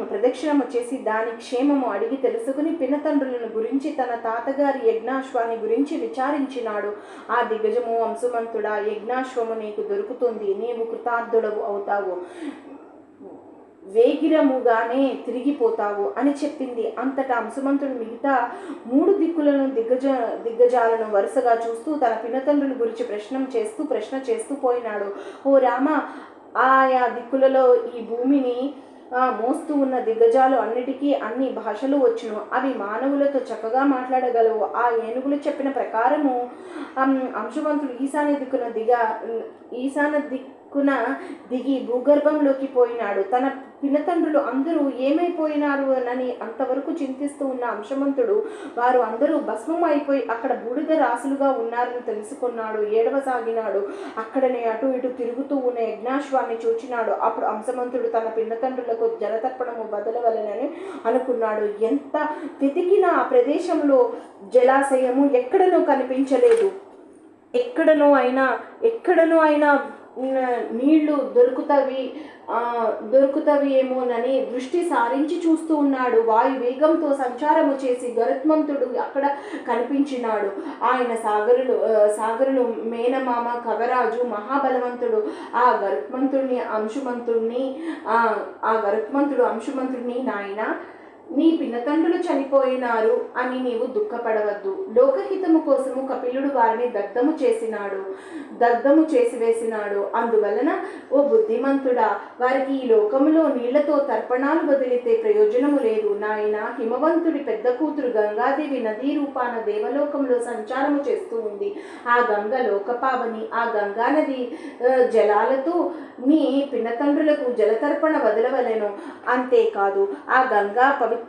ప్రదక్షిణము చేసి దాని క్షేమము అడిగి తెలుసుకుని పినతండ్రులను గురించి తన తాతగారి యజ్ఞాశ్వాన్ని గురించి విచారించినాడు. ఆ దిగ్గజము, అంశుమంతుడా, యజ్ఞాశ్వము నీకు దొరుకుతుంది, నీవు కృతార్థుడవు అవుతావు, వేగిరముగానే తిరిగిపోతావు అని చెప్పింది. అంతటా అంశుమంతుడు మిగతా 3 దిక్కులను దిగ్గజాలను వరుసగా చూస్తూ తన పినతండ్రుల గురించి ప్రశ్న చేస్తూ పోయినాడు. ఓ రామ, ఆయా దిక్కులలో ఈ భూమిని మోస్తూ ఉన్న దిగ్గజాలు అన్నిటికీ అన్ని భాషలు వచ్చును. అవి మానవులతో చక్కగా మాట్లాడగలవు. ఆ ఏనుగులు చెప్పిన ప్రకారము అంశుమంతుడు ఈశాన్య దిక్కున దిగి భూగర్భంలోకి పోయినాడు. తన పినతండ్రులు అందరూ ఏమైపోయినారు అని అంతవరకు చింతిస్తూ ఉన్న అంశమంతుడు వారు అందరూ భస్మం అయిపోయి అక్కడ బూడిద రాసులుగా ఉన్నారని తెలుసుకున్నాడు. ఏడవసాగినాడు. అక్కడనే అటు ఇటు తిరుగుతూ ఉన్న యజ్ఞాశ్వాన్ని చూచినాడు. అప్పుడు అంశమంతుడు తన పినతండ్రులకు జలతర్పణము బదలవలనని అనుకున్నాడు. ఎంత వెతికినా ఆ ప్రదేశంలో జలాశయము ఎక్కడనూ కనిపించలేదు. ఎక్కడనో అయినా నీళ్లు దొరుకుతవి ఏమోనని దృష్టి సారించి చూస్తూ ఉన్నాడు. వాయు వేగంతో సంచారము చేసి గరుత్మంతుడు అక్కడ కనిపించినాడు. ఆయన సాగరులు మేనమామ కవరాజు మహాబలవంతుడు. ఆ గరుత్మంతుడు అంశుమంతుడిని, నాయన, నీ పినతండ్రులు చనిపోయినారు అని నీవు దుఃఖపడవద్దు. లోకహితము కోసము కపిలుడు వారిని దగ్ధము చేసివేసినాడు. అందువలన ఓ బుద్ధిమంతుడా, వారికి ఈ లోకములో నీళ్లతో తర్పణాలు వదిలితే ప్రయోజనము లేదు. నాయన, హిమవంతుడి పెద్ద కూతురు గంగాదేవి నదీ రూపాన దేవలోకంలో సంచారము చేస్తూ ఉంది. ఆ గంగ లోకపావని. ఆ గంగా నది జలాలతో నీ పినతండ్రులకు జలతర్పణ వదలవలెను. అంతేకాదు, ఆ గంగా పవిత్ర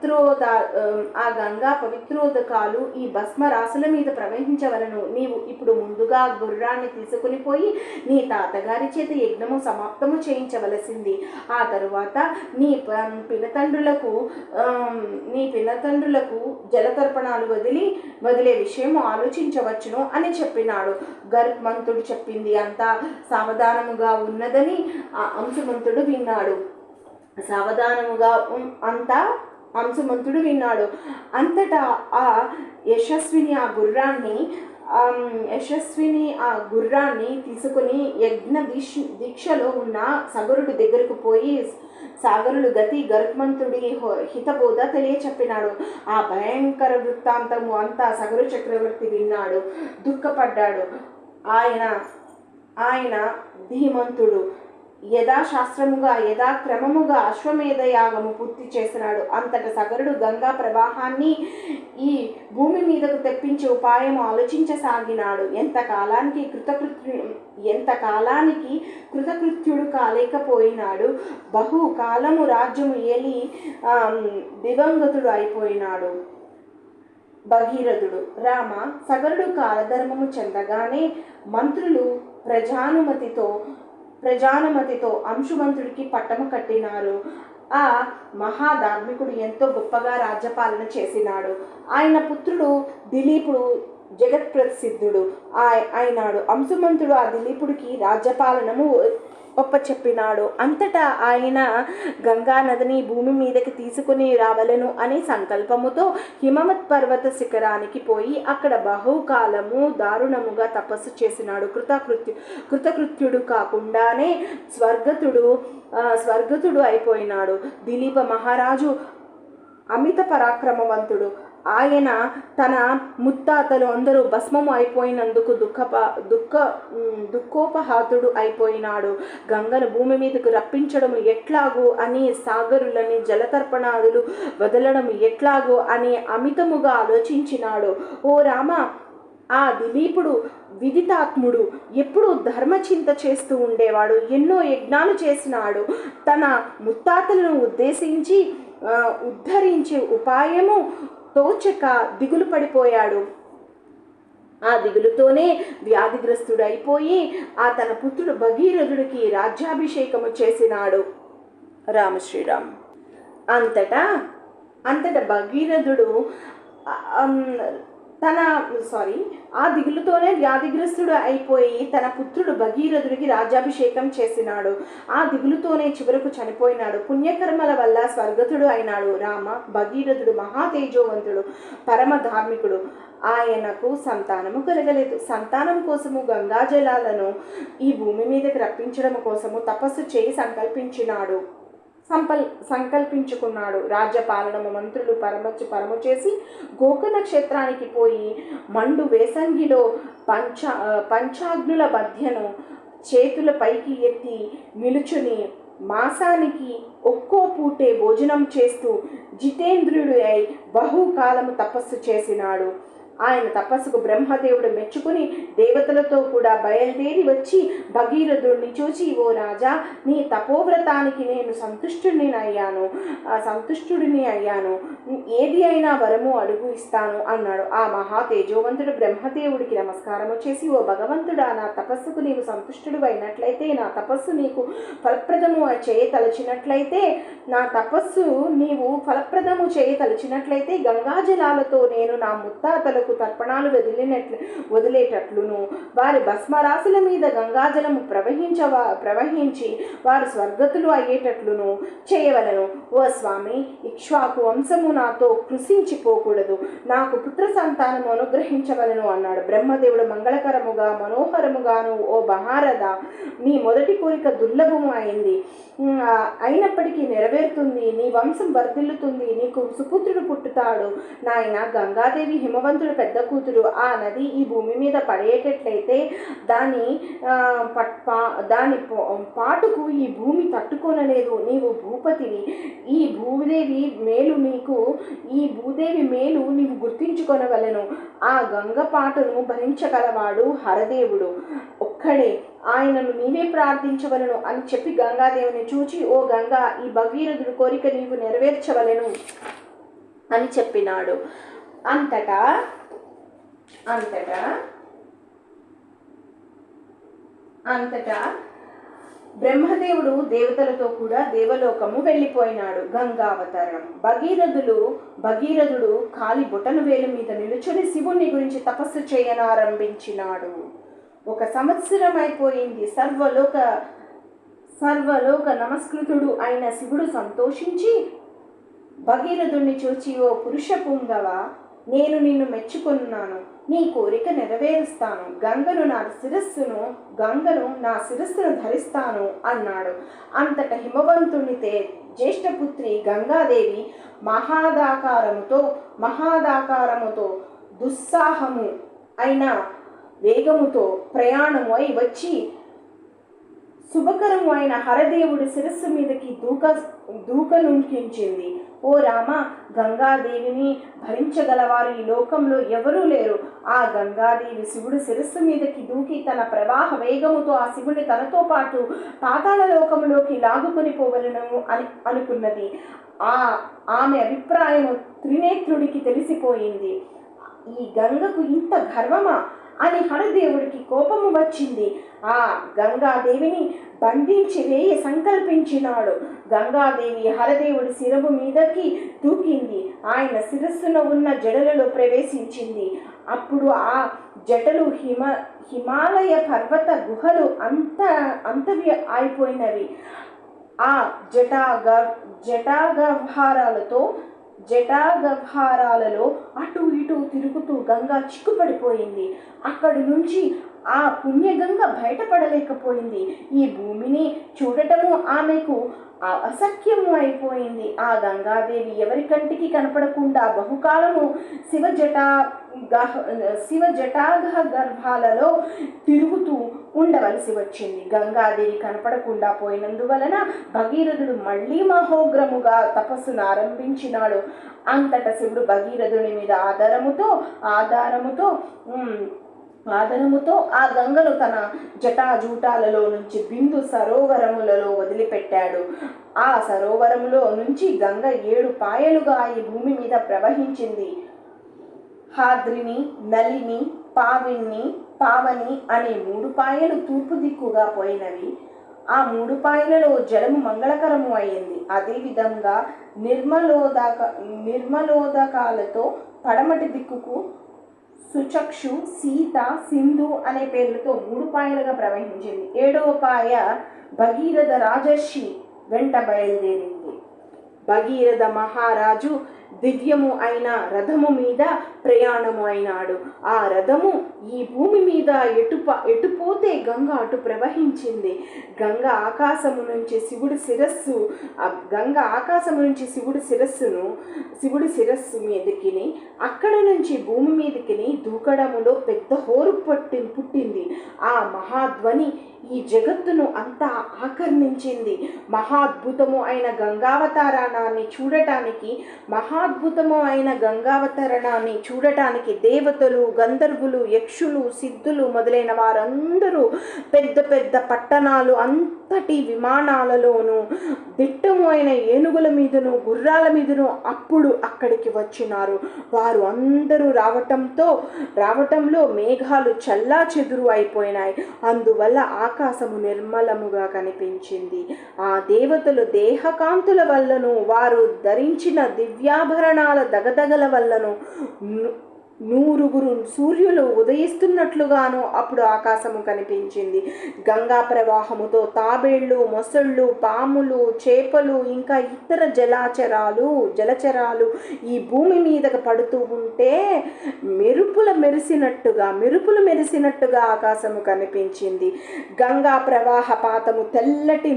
ఆ గంగా పవిత్రోదకాలు ఈ భస్మ రాశుల మీద ప్రవహించవలను. నీవు ఇప్పుడు ముందుగా గుర్రాన్ని తీసుకుని పోయి నీ తాతగారి చేత యజ్ఞము సమాప్తము చేయించవలసింది. ఆ తరువాత నీ పినతండ్రులకు జలతర్పణాలు వదిలే విషయం ఆలోచించవచ్చును అని చెప్పినాడు. గరుత్మంతుడు చెప్పింది అంతా సావధానముగా ఉన్నదని అంశుమంతుడు విన్నాడు. అంతటా ఆ యశస్విని ఆ గుర్రాన్ని తీసుకుని యజ్ఞ దీక్షలో ఉన్న సగరుడు దగ్గరకు పోయి సాగరుడు గతి గరుత్మంతుడి హితబోధ తెలియచెప్పినాడు. ఆ భయంకర వృత్తాంతము అంతా సగరు చక్రవర్తి విన్నాడు, దుఃఖపడ్డాడు. ఆయన ధీమంతుడు యథాశాస్త్రముగా యథాక్రమముగా అశ్వమేధ యాగము పూర్తి చేసినాడు. అంతట సగరుడు గంగా ప్రవాహాన్ని ఈ భూమి మీదకు తెప్పించే ఉపాయం ఆలోచించసాగినాడు. ఎంతకాలానికి కృతకృత్యుడు కాలేకపోయినాడు. బహుకాలము రాజ్యము ఏలి దివంగతుడు అయిపోయినాడు. భగీరథుడు రామ, సగరుడు కాలధర్మము చెందగానే మంత్రులు ప్రజానుమతితో అంశుమంతుడికి పట్టము కట్టినారు. ఆ మహాధార్మికుడు ఎంతో గొప్పగా రాజ్యపాలన చేసినాడు. ఆయన పుత్రుడు దిలీపుడు జగత్ప్రసిద్ధుడు అయినాడు. అంశుమంతుడు ఆ దిలీపుడికి రాజ్యపాలనము ఒప్పచెప్పినాడు. అంతటా ఆయన గంగా నదిని భూమి మీదకి తీసుకుని రావలను అనే సంకల్పముతో హిమవత్ పర్వత శిఖరానికి పోయి అక్కడ బహుకాలము దారుణముగా తపస్సు చేసినాడు. కృతకృత్యుడు కాకుండానే స్వర్గతుడు అయిపోయినాడు. దిలీప మహారాజు అమిత పరాక్రమవంతుడు. ఆయన తన ముత్తాతలు అందరూ భస్మము అయిపోయినందుకు దుఃఖోపహాతుడు అయిపోయినాడు. గంగను భూమి మీదకు రప్పించడం ఎట్లాగూ అని, సాగరులని జలతర్పణాదులు వదలడం ఎట్లాగూ అని అమితముగా ఆలోచించినాడు. ఓ రామ, ఆ దిలీపుడు విదితాత్ముడు, ఎప్పుడూ ధర్మచింత చేస్తూ ఉండేవాడు. ఎన్నో యజ్ఞాలు చేసినాడు. తన ముత్తాతలను ఉద్ధరించే ఉపాయము తోచక దిగులు పడిపోయాడు. ఆ దిగులుతోనే వ్యాధిగ్రస్తుడైపోయి తన పుత్రుడు భగీరథుడికి రాజ్యాభిషేకము చేసినాడు. రామశ్రీరామ్. అంతటా భగీరథుడు ఆ దిగులుతోనే వ్యాధిగ్రస్తుడు అయిపోయి తన పుత్రుడు భగీరథుడికి రాజ్యాభిషేకం చేసినాడు. ఆ దిగులుతోనే చివరకు చనిపోయినాడు. పుణ్యకర్మల వల్ల స్వర్గతుడు అయినాడు. రామ, భగీరథుడు మహాతేజోవంతుడు, పరమ ధార్మికుడు. ఆయనకు సంతానము కలగలేదు. సంతానం కోసము గంగాజలాలను ఈ భూమి మీదకి రప్పించడం కోసము తపస్సు చేయి సంకల్పించుకున్నాడు. రాజ్యపాలనము మంత్రులు పరము చేసి గోక నక్షత్రానికి పోయి మండు వేసంగిలో పంచాగ్నుల మధ్యను చేతుల పైకి ఎత్తి నిలుచుని మాసానికి ఒక్కో పూటే భోజనం చేస్తూ జితేంద్రుడు అయి బహుకాలము తపస్సు చేసినాడు. ఆయన తపస్సుకు బ్రహ్మదేవుడు మెచ్చుకుని దేవతలతో కూడా బయలుదేరి వచ్చి భగీరథుడిని చూచి, ఓ రాజా, నీ తపోవ్రతానికి నేను సంతుష్టుడిని అయ్యాను. ఏది అయినా వరము అడుగు ఇస్తాను అన్నాడు. ఆ మహా తేజోవంతుడు బ్రహ్మదేవుడికి నమస్కారము చేసి, ఓ భగవంతుడా, నా తపస్సుకు నీవు సంతుష్టుడు అయినట్లయితే, నా తపస్సు నీకు ఫలప్రదము చేయతలచినట్లయితే గంగాజలాలతో నేను నా ముత్తాతలకు తర్పణాలు వదిలేటట్లును, వారి భస్మరాశుల మీద గంగాజలము ప్రవహించి వారు స్వర్గతులు అయ్యేటట్లును చేయవలను. ఓ స్వామి, ఇక్ష్వాకు వంశము నాతో కృషించిపోకూడదు. నాకు పుత్ర సంతానము అనుగ్రహించవలను అన్నాడు. బ్రహ్మదేవుడు మంగళకరముగా మనోహరముగాను, ఓ మహారథ, నీ మొదటి కోరిక దుర్లభము అయింది, అయినప్పటికీ నెరవేరుతుంది. నీ వంశం వర్ధిల్లుతుంది. నీకు సుపుత్రుడు పుట్టుతాడు. నాయన, గంగాదేవి హిమవంతుడు పెద్ద కూతురు. ఆ నది ఈ భూమి మీద పడేటట్లయితే దాని పాటుకు ఈ భూమి తట్టుకోనలేదు. నీవు భూపతివి. ఈ భూదేవి మేలు నీవు గుర్తించుకొనవలెను. ఆ గంగ పాటును భరించగలవాడు హరదేవుడు ఒక్కడే. ఆయనను నీవే ప్రార్థించవలను అని చెప్పి గంగాదేవిని చూచి, ఓ గంగా, ఈ భగీరథుడు కోరిక నీవు నెరవేర్చవలెను. అని చెప్పినాడు. అంతటా అంతటా అంతటా బ్రహ్మదేవుడు దేవతలతో కూడా దేవలోకము వెళ్ళిపోయినాడు. గంగావతరణం. భగీరథుడు కాలి బొటను వేలు మీద నిలుచుని శివుణ్ణి గురించి తపస్సు చేయనారంభించినాడు. 1 సంవత్సరం అయిపోయింది. సర్వలోక నమస్కృతుడు అయిన శివుడు సంతోషించి భగీరథుణ్ణి చూచి, ఓ పురుష పుంగవ, నేను నిన్ను మెచ్చుకున్నాను. నీ కోరిక నెరవేరుస్తాను. గంగను నా శిరస్సును ధరిస్తాను అన్నాడు. అంతట హిమవంతుని జ్యేష్ఠపుత్రి గంగాదేవి మహాదాకారముతో దుస్సాహము అయిన వేగముతో ప్రయాణము అయి వచ్చి శుభకరము అయిన హరదేవుడి శిరస్సు మీదకి దూకనుంకించింది. ఓ రామ, గంగాదేవిని భరించగలవారు ఈ లోకంలో ఎవరూ లేరు. ఆ గంగాదేవి శివుడు శిరస్సు మీదకి దూకి తన ప్రవాహ వేగముతో ఆ శివుని తనతో పాటు పాతాళ లోకములోకి లాగుకొని పోవలను అని అనుకున్నది. ఆమె అభిప్రాయము త్రినేత్రుడికి తెలిసిపోయింది. ఈ గంగకు ఇంత గర్వమా అని హరదేవుడికి కోపము వచ్చింది. ఆ గంగాదేవిని బంధించి వేయ సంకల్పించినాడు. గంగాదేవి హరదేవుడి శిరము మీదకి దూకింది. ఆయన శిరస్సున ఉన్న జడలలో ప్రవేశించింది. అప్పుడు ఆ జటలు హిమాలయ పర్వత గుహలు అంతవి అయిపోయినవి. ఆ జటాగభారాలలో అటు ఇటు తిరుగుతూ గంగా చిక్కుపడిపోయింది. అక్కడి నుంచి ఆ పుణ్యగంగ బయటపడలేకపోయింది. ఈ భూమిని చూడటము ఆమెకు అసఖ్యము అయిపోయింది. ఆ గంగాదేవి ఎవరి కంటికి కనపడకుండా బహుకాలము శివ జటాగ గర్భాలలో తిరుగుతూ ఉండవలసి వచ్చింది. గంగాదేవి కనపడకుండా పోయినందువలన భగీరథుడు మళ్ళీ మహోగ్రముగా తపస్సును ఆరంభించినాడు. అంతట శివుడు భగీరథుని మీద ఆధారముతో ఆ గంగను తన జటాజూటాలలో నుంచి బిందు సరోవరములలో వదిలిపెట్టాడు. ఆ సరోవరములో నుంచి గంగ 7 పాయలుగా ఈ భూమి మీద ప్రవహించింది. హాద్రిని, నలిని, పావని అనే 3 పాయలు తూర్పు దిక్కుగా పోయినవి. ఆ 3 పాయలలో జలము మంగళకరము అయింది. అదేవిధంగా నిర్మలోదకాలతో పడమటి దిక్కుకు సుచక్షు, సీత, సింధు అనే పేర్లతో 3 పాయలుగా ప్రవహించింది. 7వ పాయ భగీరథ రాజర్షి వెంట బయలుదేరింది. భగీరథ మహారాజు దివ్యము అయిన రథము మీద ప్రయాణము అయినాడు. ఆ రథము ఈ భూమి మీద ఎటుపోతే గంగ అటు ప్రవహించింది. గంగ ఆకాశము నుంచి శివుడి శిరస్సు మీదకి అక్కడ నుంచి భూమి మీదకి దూకడములో పెద్ద హోరు పుట్టింది. ఆ మహాధ్వని ఈ జగత్తును అంతా ఆకర్ణించింది. మహాద్భుతము అయిన గంగావతరణాన్ని చూడటానికి దేవతలు, గంధర్వులు, యక్షులు, సిద్ధులు మొదలైన వారందరూ పెద్ద పెద్ద పట్టణాలు అంతటి విమానాలలోనూ దిట్టము అయిన ఏనుగుల మీదను గుర్రాల మీదను అప్పుడు అక్కడికి వచ్చినారు. వారు అందరూ రావటంలో మేఘాలు చల్లా చెదురు అయిపోయినాయి. అందువల్ల ఆకాశము నిర్మలముగా కనిపించింది. ఆ దేవతలు దేహకాంతుల వల్లను వారు ధరించిన దివ్యాభరణాల దగదగల వల్లను 100 సూర్యులు ఉదయిస్తున్నట్లుగాను అప్పుడు ఆకాశము కనిపించింది. గంగా ప్రవాహముతో తాబేళ్లు, మొసళ్ళు, పాములు, చేపలు ఇంకా ఇతర జలచరాలు ఈ భూమి మీదకు పడుతూ ఉంటే మెరుపులు మెరిసినట్టుగా ఆకాశము కనిపించింది. గంగా ప్రవాహపాతము తెల్లటి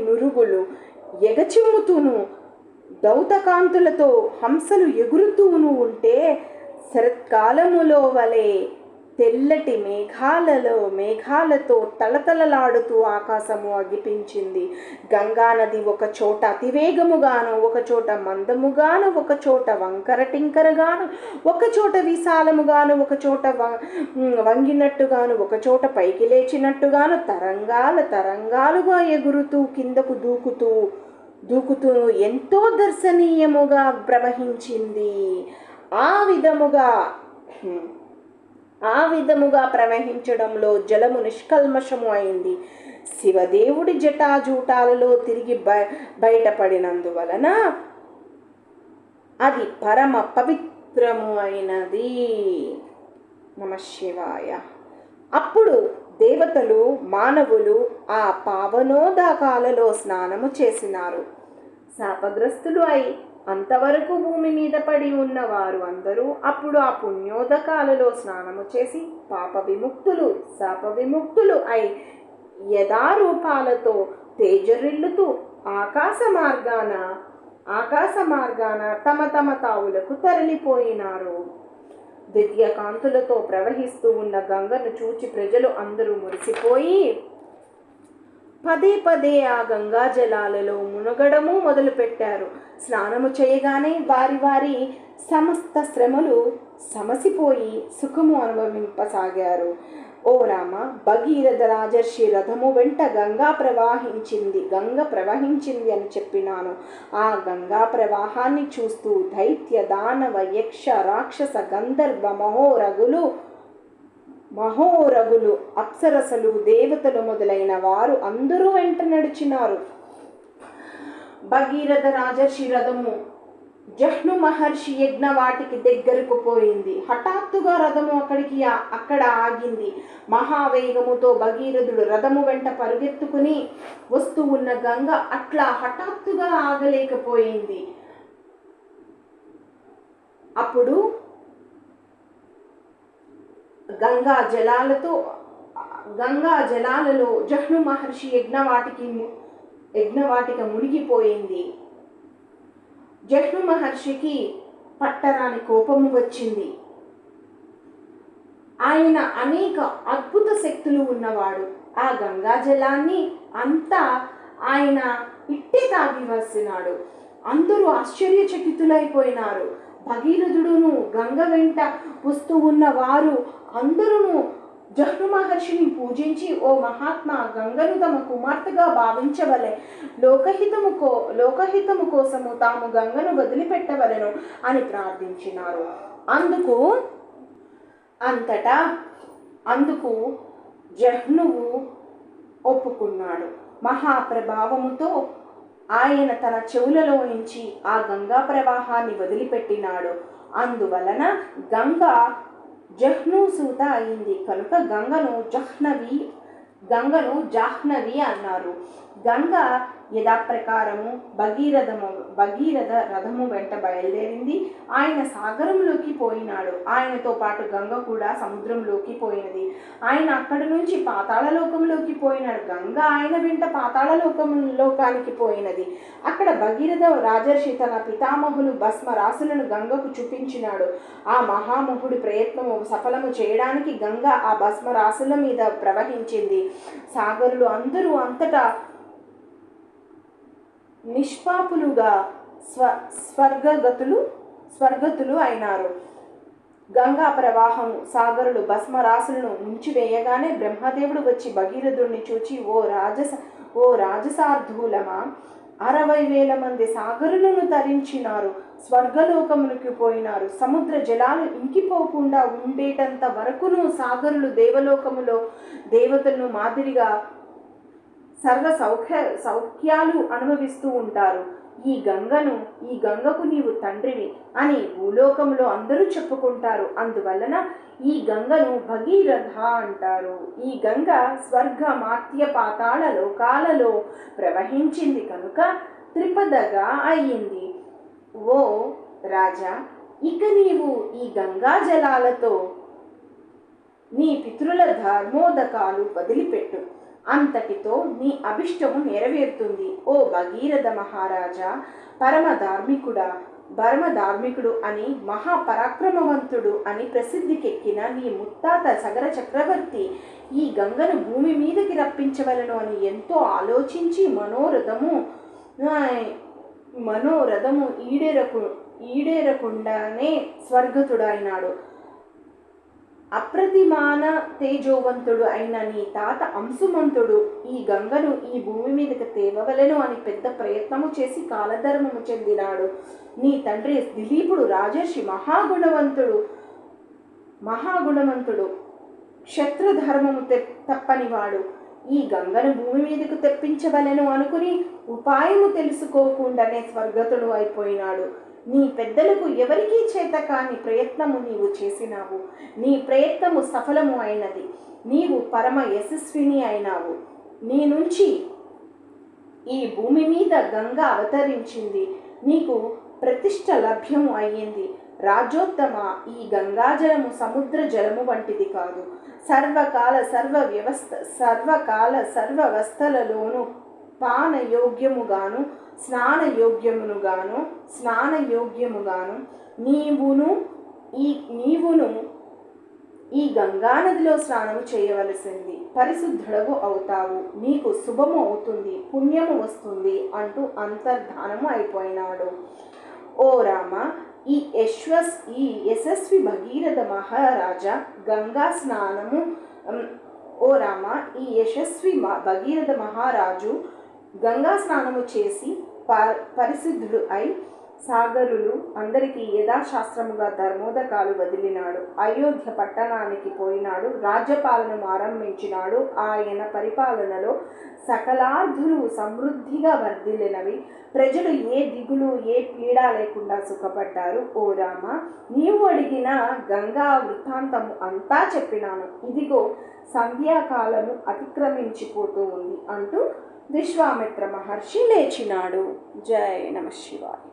నురుగులు ఎగచిమ్ముతూను దౌతకాంతులతో హంసలు ఎగురుతూను ఉంటే శరత్కాలములో వలె తెల్లటి మేఘాలతో తలతలలాడుతూ ఆకాశము అగిపించింది. గంగానది ఒక చోట అతివేగముగాను, ఒక చోట మందముగాను, ఒక చోట వంకర టింకరగాను, ఒక చోట విశాలముగాను, ఒక చోట వంగినట్టుగాను, ఒక చోట పైకి లేచినట్టుగాను తరంగాలుగా ఎగురుతూ కిందకు దూకుతూ ఎంతో దర్శనీయముగా ప్రవహించింది. ఆ విధముగా ప్రవహించడంలో జలము నిష్కల్మషము అయింది. శివదేవుడి జటాజూటాలలో తిరిగి బయటపడినందువలన అది పరమ పవిత్రము అయినది. నమఃశివాయ. అప్పుడు దేవతలు మానవులు ఆ పావనోదకాలలో స్నానము చేసినారు. శాపగ్రస్తులు అయి అంతవరకు భూమి మీద పడి ఉన్నవారు అందరూ అప్పుడు ఆ పుణ్యోదకాలలో స్నానము చేసి పాప విముక్తులు శాప విముక్తులు అయి యథారూపాలతో తేజరిల్లుతూ ఆకాశ మార్గాన తమ తమ తావులకు తరలిపోయినారు. దివ్య కాంతులతో ప్రవహిస్తూ ఉన్న గంగను చూచి ప్రజలు అందరూ మురిసిపోయి పదే పదే ఆ గంగా జలాలలో మునగడము మొదలుపెట్టారు. స్నానము చేయగానే వారి వారి సమస్త శ్రమలు సమసిపోయి సుఖము అనుభవింపసాగారు. ఓ రామ, భగీరథ రాజర్షి రథము వెంట గంగ ప్రవహించింది అని చెప్పినాను. ఆ గంగా ప్రవాహాన్ని చూస్తూ దైత్య దానవ యక్ష రాక్షస గంధర్వ మహోరగులు అప్సరసలు దేవతలు మొదలైన వారు అందరూ వెంట నడిచినారు. భగీరథ రాజర్షి రథము జహ్ను మహర్షి యజ్ఞవాటికి దగ్గరకు పోయింది. హఠాత్తుగా రథము అక్కడ ఆగింది. మహావేగముతో భగీరథుడు రథము వెంట పరుగెత్తుకుని వస్తూ ఉన్న గంగ అట్లా హఠాత్తుగా ఆగలేకపోయింది. అప్పుడు గంగా జలాలలో జహ్ను మహర్షి యజ్ఞవాటిక మునిగిపోయింది. జహ్ను మహర్షికి పట్టరాని కోపము వచ్చింది. ఆయన అనేక అద్భుత శక్తులు ఉన్నవాడు. ఆ గంగా జలాన్ని అంతా ఆయన ఇట్టే తాగి వస్తున్నాడు. అందరూ ఆశ్చర్యచకితులైపోయినారు. భగీరథుడును గంగ వెంట వస్తూ ఉన్న వారు అందరూ జహ్ను మహర్షిని పూజించి, ఓ మహాత్మా, గంగను తమ కుమార్తెగా భావించవలె, లోకహితము కోసము తాము గంగను వదిలిపెట్టవలెను అని ప్రార్థించినారు. అందుకు జహ్నువు ఒప్పుకున్నాడు. మహాప్రభావముతో ఆయన తన చెవులలో నుంచి ఆ గంగా ప్రవాహాన్ని వదిలిపెట్టినాడు. అందువలన గంగ జహ్నూసూత అయింది. కనుక గంగను జాహ్నవి అన్నారు. గంగ యథాప్రకారము భగీరథ రథము వెంట బయలుదేరింది. ఆయన సాగరంలోకి పోయినాడు. ఆయనతో పాటు గంగ కూడా సముద్రంలోకి పోయినది. ఆయన అక్కడి నుంచి పాతాళలోకంలోకి పోయినాడు. గంగ ఆయన వెంట పాతాళలోకానికి పోయినది. అక్కడ భగీరథ రాజర్షి తన పితామహులు భస్మ రాసులను గంగకు చూపించినాడు. ఆ మహామహుడి ప్రయత్నము సఫలము చేయడానికి గంగ ఆ భస్మ రాసుల మీద ప్రవహించింది. సాగరులు అందరూ అంతటా నిష్పాపులుగా స్వర్గతులు అయినారు. గంగా ప్రవాహము సాగరులు భస్మరాశులను ముంచివేయగానే బ్రహ్మదేవుడు వచ్చి భగీరథుడిని చూచి, ఓ రాజసార్థులమా, 60,000 మంది సాగరులను తరించినారు, స్వర్గలోకమునికి పోయినారు. సముద్ర జలాలు ఇంకిపోకుండా ఉండేటంత వరకును సాగరులు దేవలోకములో దేవతలను మాదిరిగా సర్వ సౌఖ్యాలు అనుభవిస్తూ ఉంటారు. ఈ గంగకు నీవు తండ్రివి అని భూలోకంలో అందరూ చెప్పుకుంటారు. అందువలన ఈ గంగను భగీరథ అంటారు. ఈ గంగ స్వర్గ మాత్య పాతాళ లోకాలలో ప్రవహించింది కనుక త్రిపదగా అయ్యింది. ఓ రాజా, ఇక నీవు ఈ గంగా జలాలతో నీ పితృల ధర్మోదకాలు వదిలిపెట్టు. అంతటితో నీ అభిష్టము నెరవేరుతుంది. ఓ భగీరథ మహారాజా, పరమధార్మికుడు అని మహాపరాక్రమవంతుడు అని ప్రసిద్ధికెక్కిన నీ ముత్తాత సగర చక్రవర్తి ఈ గంగను భూమి మీదకి రప్పించవలను అని ఎంతో ఆలోచించి మనోరథము ఈడేరకుండానే స్వర్గతుడైనాడు. అప్రతిమాన తేజోవంతుడు అయిన నీ తాత అంశుమంతుడు ఈ గంగను ఈ భూమి మీదకి తేవవలెను అని పెద్ద ప్రయత్నము చేసి కాలధర్మము చెందినాడు. నీ తండ్రి దిలీపుడు రాజర్షి మహాగుణవంతుడు క్షత్రధర్మము తప్పనివాడు. ఈ గంగను భూమి మీదకు తెప్పించవలెను అనుకుని ఉపాయము తెలుసుకోకుండానే స్వర్గతుడు అయిపోయినాడు. నీ పెద్దలకు ఎవరికీ చేత కాని ప్రయత్నము నీవు చేసినావు. నీ ప్రయత్నము సఫలము అయినది. నీవు పరమ యశస్విని అయినావు. నీ నుంచి ఈ భూమి మీద గంగ అవతరించింది. నీకు ప్రతిష్ట లభ్యము అయ్యింది. రాజోత్తమ, ఈ గంగాజలము సముద్ర జలము వంటిది కాదు. సర్వకాల సర్వవస్థలలోనూ పానయోగ్యముగాను స్నానయోగ్యముగాను నీవును ఈ గంగానదిలో స్నానము చేయవలసింది. పరిశుద్ధుడవు అవుతావు. నీకు శుభము అవుతుంది, పుణ్యము వస్తుంది అంటూ అంతర్ధానము అయిపోయినాడు. ఓ రామ, ఈ యశస్వి భగీరథ మహారాజా గంగా స్నానము భగీరథ మహారాజు గంగా స్నానము చేసి పరిశుద్ధుడు అయి సాగరులు అందరికీ యథాశాస్త్రముగా ధర్మోదకాలు వదిలినాడు. అయోధ్య పట్టణానికి పోయినాడు. రాజ్యపాలనను ఆరంభించినాడు. ఆయన పరిపాలనలో సకలార్థులు సమృద్ధిగా వర్ధిల్లినవి. ప్రజలు ఏ దిగులు ఏ పీడ లేకుండా సుఖపడ్డారు. ఓ రామ, నీవు అడిగిన గంగా వృత్తాంతము అంతా చెప్పినాను. ఇదిగో సంధ్యాకాలము అతిక్రమించిపోతూ ఉంది అంటూ విశ్వామిత్ర మహర్షి లేచినాడు. జై నమ శివాయ.